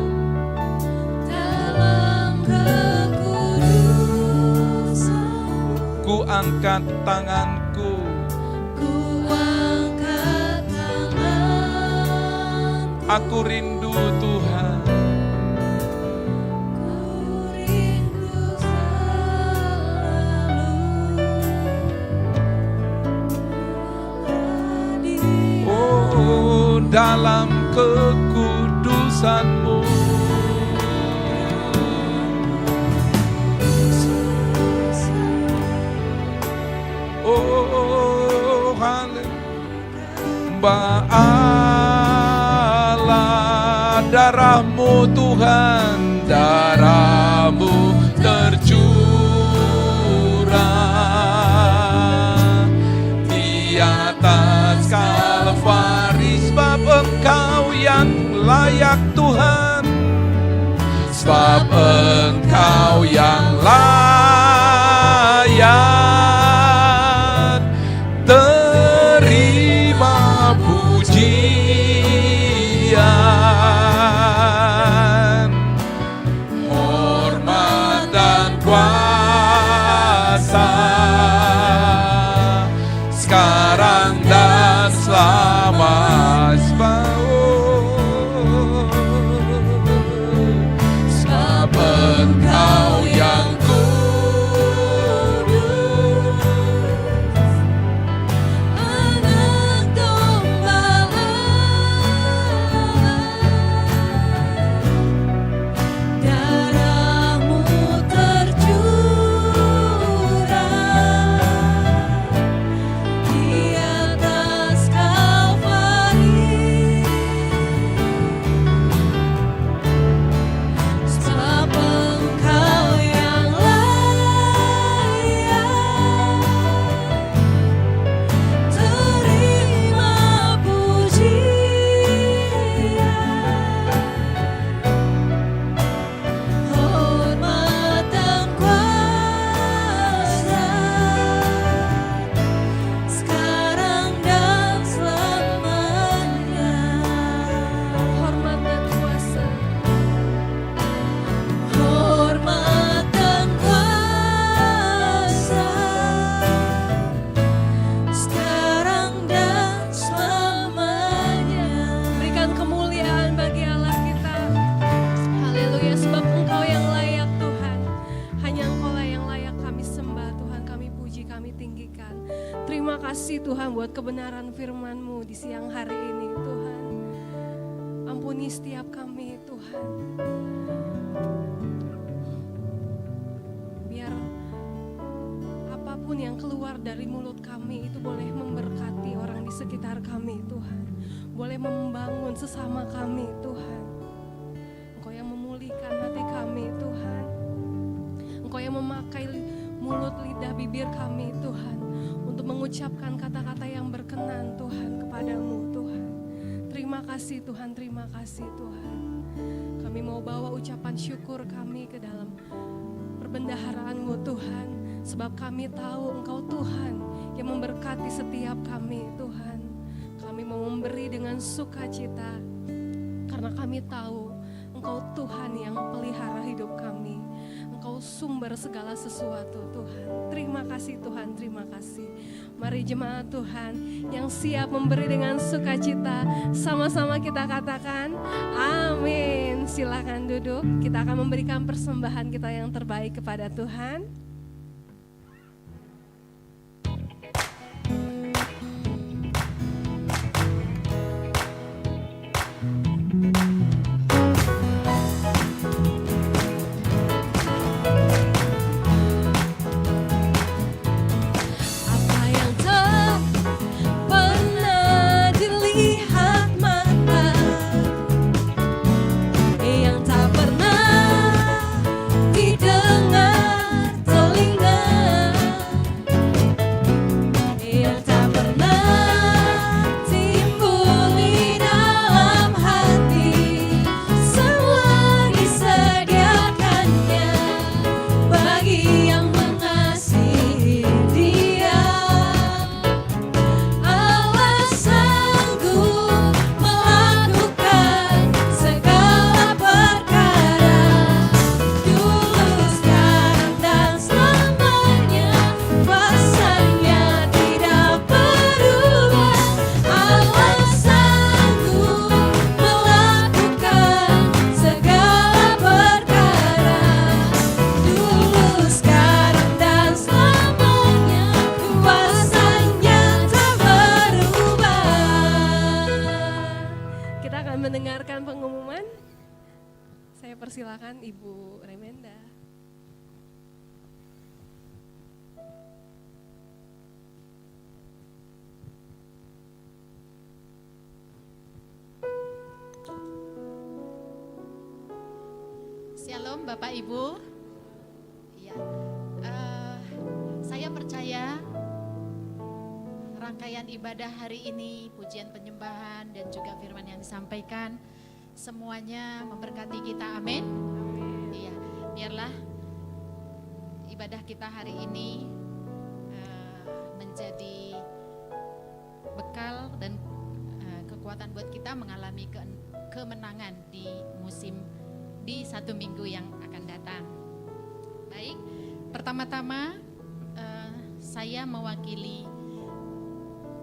dalam kekudusan-Mu, Ku angkat tanganku, ku angkat tanganku, aku rindu Tuhan. ku rindu selalu hadir. Oh, dalam kekudusan-Mu. Oh, haleluya. Allah, darah-Mu Tuhan, darah-Mu tercurah di atas Kalvari, sebab Engkau yang layak Tuhan, sebab Engkau yang layak. buat kebenaran firman-Mu di siang hari ini Tuhan. Ampuni setiap kami Tuhan. Biar apapun yang keluar dari mulut kami itu boleh memberkati orang di sekitar kami Tuhan. Boleh membangun sesama kami Tuhan. Engkau yang memulihkan hati kami Tuhan. Engkau yang memakai mulut, lidah, bibir kami Tuhan untuk mengucapkan kata-kata yang berkenan Tuhan kepadamu Tuhan. Terima kasih Tuhan, terima kasih Tuhan. Kami mau bawa ucapan syukur kami ke dalam perbendaharaan-Mu Tuhan. Sebab kami tahu Engkau Tuhan yang memberkati setiap kami Tuhan. Kami mau memberi dengan sukacita karena kami tahu Engkau Tuhan yang pelihara hidup kami. Engkau sumber segala sesuatu Tuhan. Terima kasih Tuhan, terima kasih. Mari jemaat Tuhan yang siap memberi dengan sukacita, sama-sama kita katakan amin. Silakan duduk, kita akan memberikan persembahan kita yang terbaik kepada Tuhan. Apa yang tak pernah dilihat mata, yang tak pernah didengar telinga, yang tak pernah timbul di dalam hati, semua disediakannya bagi yang mengasihi Dia. Allah sanggup melakukan segala perkara, dulu, sekarang, dan selamanya. Kuasanya tidak berubah. Allah sanggup melakukan segala perkara, dulu, sekarang, dan selamanya. Kuasanya tak berubah. Kita akan mendengarkan pengumuman. Saya persilakan Ibu Remenda. Shalom Bapak Ibu. Ya, saya percaya rangkaian ibadah hari ini, pujian penyembahan dan juga firman yang disampaikan semuanya memberkati kita. Amin. Iya, biarlah ibadah kita hari ini menjadi bekal dan kekuatan buat kita mengalami kemenangan di satu minggu yang akan datang. Baik, pertama-tama saya mewakili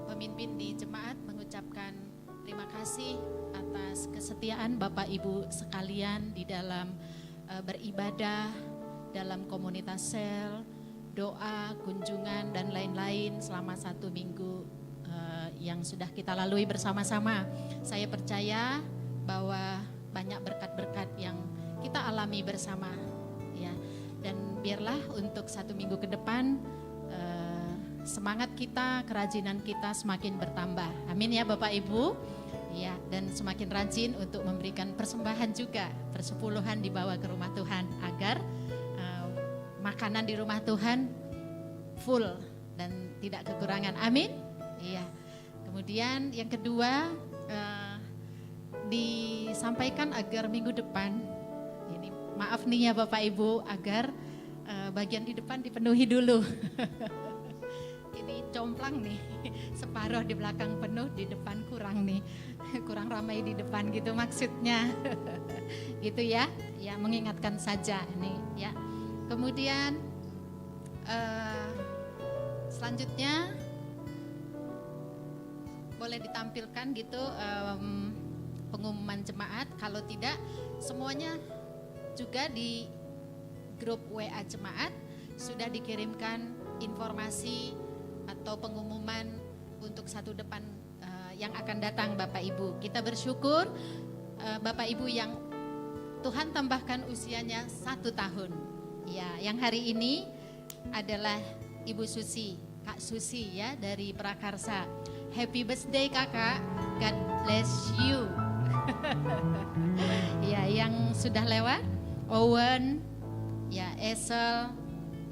pemimpin di jemaat mengucapkan terima kasih atas kesetiaan Bapak Ibu sekalian di dalam beribadah, dalam komunitas sel, doa, kunjungan, dan lain-lain selama 1 minggu yang sudah kita lalui bersama-sama. Saya percaya bahwa banyak berkat-berkat yang kita alami bersama, ya. Dan biarlah untuk 1 minggu ke depan semangat kita, kerajinan kita semakin bertambah. Amin ya Bapak Ibu. Ya, dan semakin rajin untuk memberikan persembahan juga, persepuluhan dibawa ke rumah Tuhan agar makanan di rumah Tuhan full dan tidak kekurangan. Amin. Iya. Kemudian yang kedua disampaikan agar minggu depan, ini maaf nih ya Bapak Ibu, agar bagian di depan dipenuhi dulu. Ini complang nih, separuh di belakang penuh, di depan kurang nih, kurang ramai di depan gitu maksudnya. Gitu ya, ya mengingatkan saja nih ya. Kemudian selanjutnya boleh ditampilkan gitu pengumuman jemaat. Kalau tidak, semuanya juga di grup WA jemaat sudah dikirimkan informasi atau pengumuman untuk satu depan yang akan datang Bapak Ibu. Kita bersyukur Bapak Ibu yang Tuhan tambahkan usianya 1 tahun. Ya, yang hari ini adalah Ibu Susi, Kak Susi ya dari Prakarsa. Happy birthday Kakak, God bless you. Ya, yang sudah lewat, Owen, ya Esel,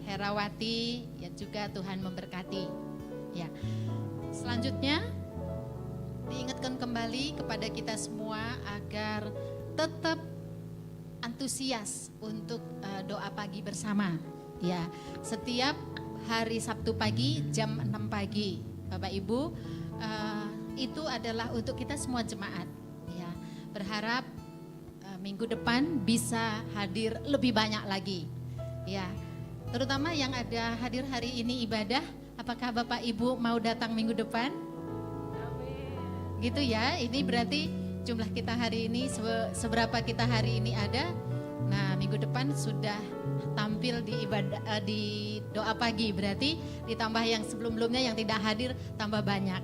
Herawati, ya juga Tuhan memberkati. Ya, selanjutnya diingatkan kembali kepada kita semua agar tetap antusias untuk doa pagi bersama. Ya, setiap hari Sabtu pagi jam 6 pagi, Bapak Ibu, itu adalah untuk kita semua jemaat. Ya, berharap minggu depan bisa hadir lebih banyak lagi. Ya, terutama yang ada hadir hari ini ibadah. Apakah Bapak Ibu mau datang minggu depan? Gitu ya, ini berarti jumlah kita hari ini seberapa kita hari ini ada. Nah, minggu depan sudah tampil di ibadah di doa pagi, berarti ditambah yang sebelum-sebelumnya yang tidak hadir tambah banyak.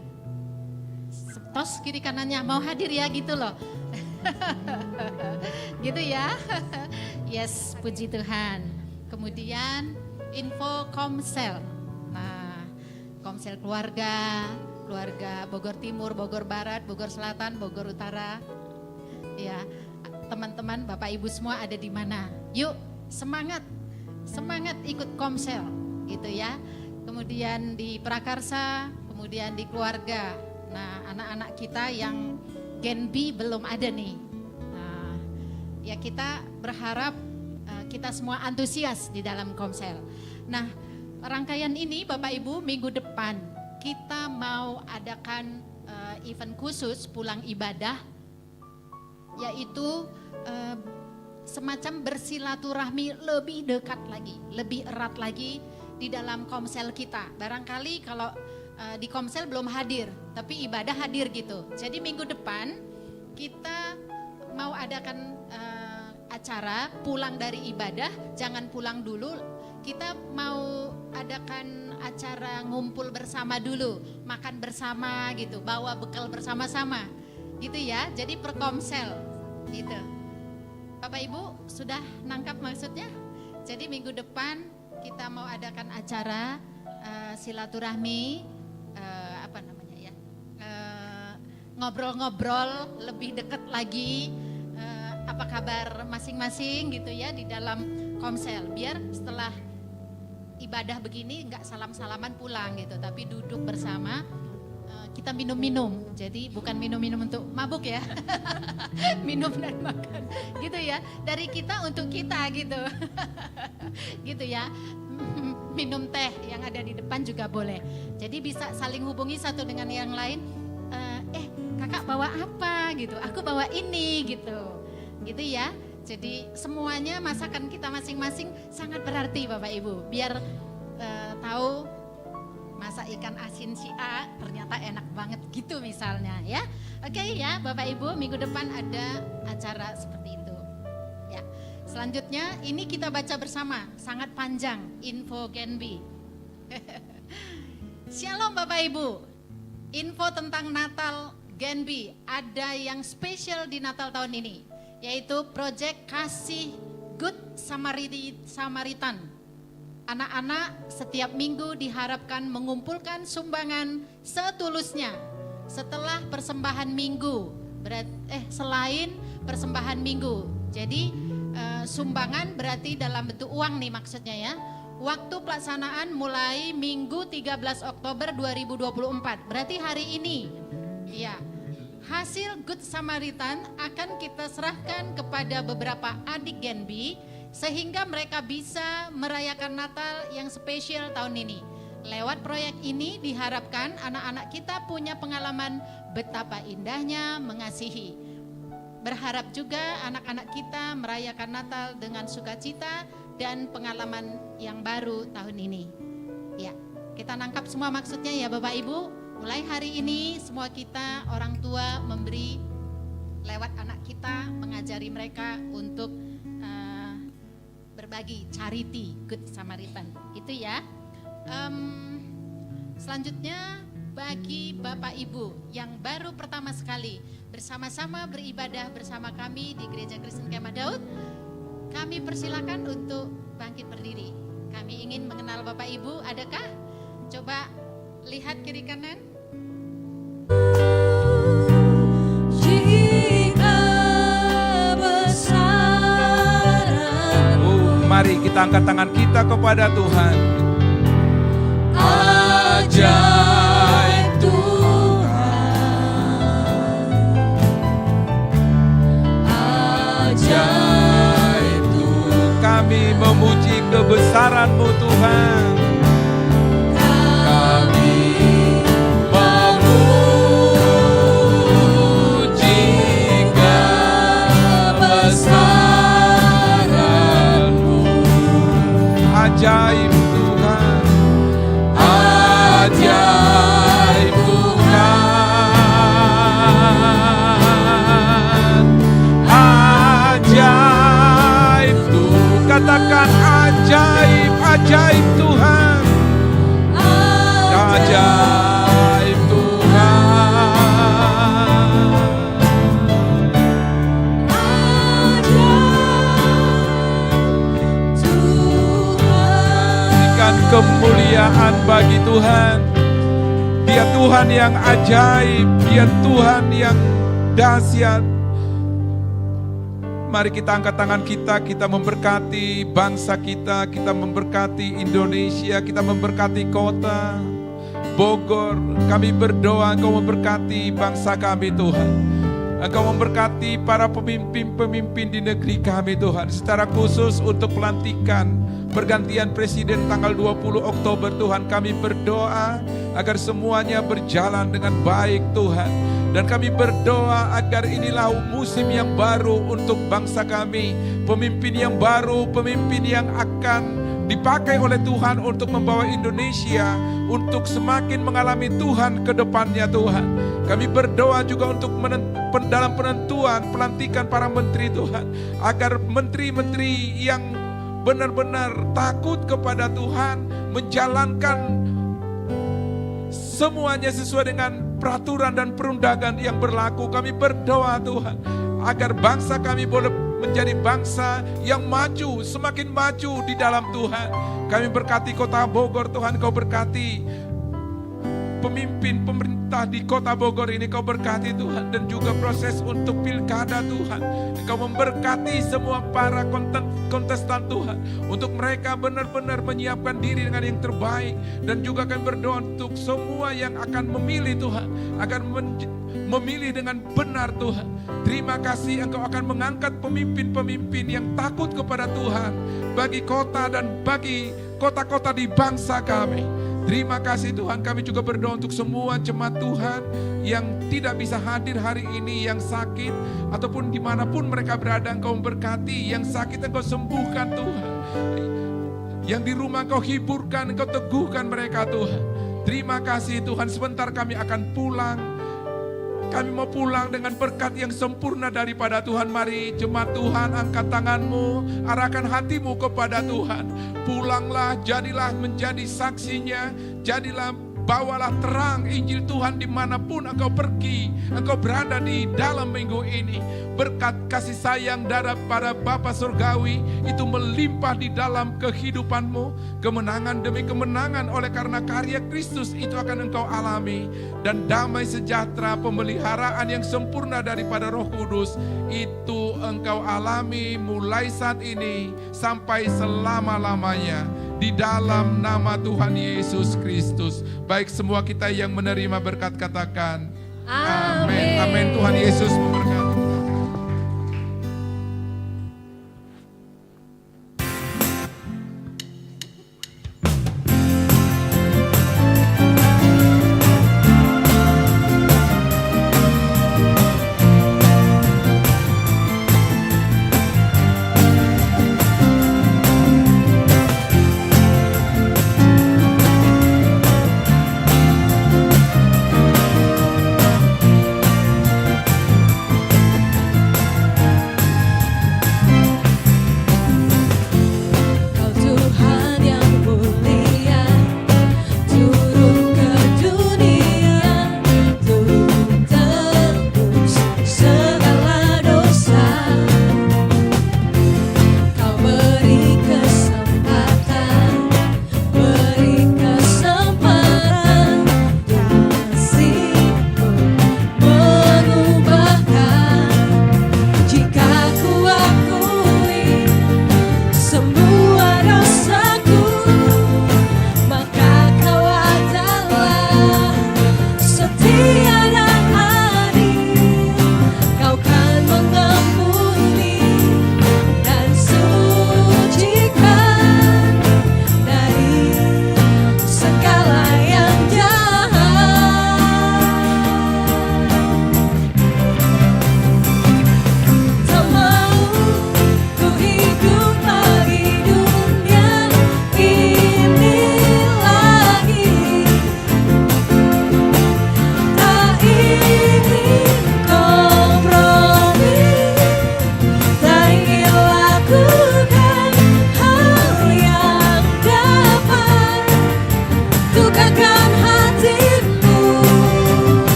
Tos kiri kanannya mau hadir ya gitu loh. Gitu ya. Yes, puji Tuhan. Kemudian info Komsel. Nah, Komsel keluarga Bogor Timur, Bogor Barat, Bogor Selatan, Bogor Utara. Ya, teman-teman, Bapak Ibu semua ada di mana? Yuk, semangat ikut Komsel, gitu ya. Kemudian di Prakarsa, kemudian di keluarga. Nah, anak-anak kita yang Gen B belum ada nih. Nah, ya kita berharap kita semua antusias di dalam Komsel. Nah, rangkaian ini Bapak Ibu minggu depan kita mau adakan event khusus pulang ibadah, yaitu semacam bersilaturahmi lebih dekat lagi, lebih erat lagi di dalam Komsel kita. Barangkali kalau di Komsel belum hadir, tapi ibadah hadir gitu. Jadi minggu depan kita mau adakan acara pulang dari ibadah, jangan pulang dulu. Kita mau adakan acara ngumpul bersama dulu, makan bersama gitu, bawa bekal bersama-sama gitu ya. Jadi perkomsel gitu. Bapak Ibu sudah nangkap maksudnya? Jadi minggu depan kita mau adakan acara silaturahmi, apa namanya ya, ngobrol-ngobrol lebih dekat lagi, apa kabar masing-masing gitu ya di dalam Komsel. Biar setelah ibadah begini nggak salam-salaman pulang gitu, tapi duduk bersama, kita minum-minum. Jadi bukan minum-minum untuk mabuk ya, minum dan makan gitu ya, dari kita untuk kita gitu. Gitu ya, minum teh yang ada di depan juga boleh. Jadi bisa saling hubungi satu dengan yang lain, kakak bawa apa gitu, aku bawa ini gitu ya. Jadi semuanya masakan kita masing-masing sangat berarti Bapak Ibu. Biar tahu masak ikan asin si A ternyata enak banget gitu misalnya ya. Oke ya Bapak Ibu, minggu depan ada acara seperti itu. Ya. Selanjutnya ini kita baca bersama, sangat panjang info Gen B. Shalom Bapak Ibu. Info tentang Natal Gen B, ada yang spesial di Natal tahun ini, yaitu Project Kasih Good Samaritan. Anak-anak setiap minggu diharapkan mengumpulkan sumbangan setulusnya setelah persembahan minggu, selain persembahan minggu. Jadi sumbangan berarti dalam bentuk uang nih maksudnya ya. Waktu pelaksanaan mulai Minggu 13 Oktober 2024, berarti hari ini. Ya. Hasil Good Samaritan akan kita serahkan kepada beberapa adik Gen B sehingga mereka bisa merayakan Natal yang spesial tahun ini. Lewat proyek ini diharapkan anak-anak kita punya pengalaman betapa indahnya mengasihi. Berharap juga anak-anak kita merayakan Natal dengan sukacita dan pengalaman yang baru tahun ini. Ya, kita nangkap semua maksudnya ya Bapak Ibu. Mulai hari ini semua kita orang tua memberi lewat anak kita, mengajari mereka untuk berbagi, charity, Good Samaritan. Itu ya. Selanjutnya bagi Bapak Ibu yang baru pertama sekali bersama-sama beribadah bersama kami di Gereja Kristen Kemah Daud, kami persilakan untuk bangkit berdiri. Kami ingin mengenal Bapak Ibu, adakah? Coba lihat kiri kanan. Jika besaran Mari kita angkat tangan kita kepada Tuhan. ajaib Tuhan, ajaib Tuhan, Kami memuji kebesaran-Mu Tuhan. kami Memuji kebesaran-Mu. ajaib Tuhan. Ajaib Tuhan. Ajaib Tuhan. Katakan ajaib, ajaib Tuhan. Ajaib Tuhan. Berikan kemuliaan bagi Tuhan. Dia Tuhan yang ajaib, Dia Tuhan yang dahsyat. Mari kita angkat tangan kita memberkati bangsa kita memberkati Indonesia, kita memberkati kota Bogor. Kami berdoa Engkau memberkati bangsa kami Tuhan. Engkau memberkati para pemimpin-pemimpin di negeri kami Tuhan. Secara khusus untuk pelantikan pergantian presiden tanggal 20 Oktober Tuhan, kami berdoa agar semuanya berjalan dengan baik Tuhan. Dan kami berdoa agar inilah musim yang baru untuk bangsa kami. Pemimpin yang baru, pemimpin yang akan dipakai oleh Tuhan untuk membawa Indonesia untuk semakin mengalami Tuhan ke depannya Tuhan. Kami berdoa juga untuk dalam penentuan pelantikan para menteri Tuhan. Agar menteri-menteri yang benar-benar takut kepada Tuhan, menjalankan semuanya sesuai dengan peraturan dan perundangan yang berlaku. Kami berdoa Tuhan, agar bangsa kami boleh menjadi bangsa yang maju, semakin maju di dalam Tuhan. Kami berkati kota Bogor Tuhan, Kau berkati pemimpin pemerintah di kota Bogor ini, Kau berkati Tuhan. Dan juga proses untuk pilkada Tuhan, Kau memberkati semua para kontestan Tuhan, untuk mereka benar-benar menyiapkan diri dengan yang terbaik. Dan juga kami berdoa untuk semua yang akan memilih Tuhan, akan memilih dengan benar Tuhan. Terima kasih Engkau akan mengangkat pemimpin-pemimpin yang takut kepada Tuhan bagi kota dan bagi kota-kota di bangsa kami. Terima kasih Tuhan, kami juga berdoa untuk semua jemaat Tuhan yang tidak bisa hadir hari ini, yang sakit ataupun dimanapun mereka berada. Engkau memberkati, yang sakit Engkau sembuhkan Tuhan, yang di rumah Engkau hiburkan, Engkau teguhkan mereka Tuhan. Terima kasih Tuhan, sebentar kami akan pulang. Kami mau pulang dengan berkat yang sempurna daripada Tuhan. Mari jemaat Tuhan, angkat tanganmu, arahkan hatimu kepada Tuhan. Pulanglah, jadilah menjadi saksinya, jadilah bawalah terang Injil Tuhan dimanapun engkau pergi, engkau berada di dalam minggu ini. Berkat kasih sayang daripada Bapa Surgawi itu melimpah di dalam kehidupanmu. Kemenangan demi kemenangan oleh karena karya Kristus itu akan engkau alami. Dan damai sejahtera, pemeliharaan yang sempurna daripada Roh Kudus itu engkau alami mulai saat ini sampai selama-lamanya. Di dalam nama Tuhan Yesus Kristus. Baik, semua kita yang menerima berkat katakan amin. Amin. Tuhan Yesus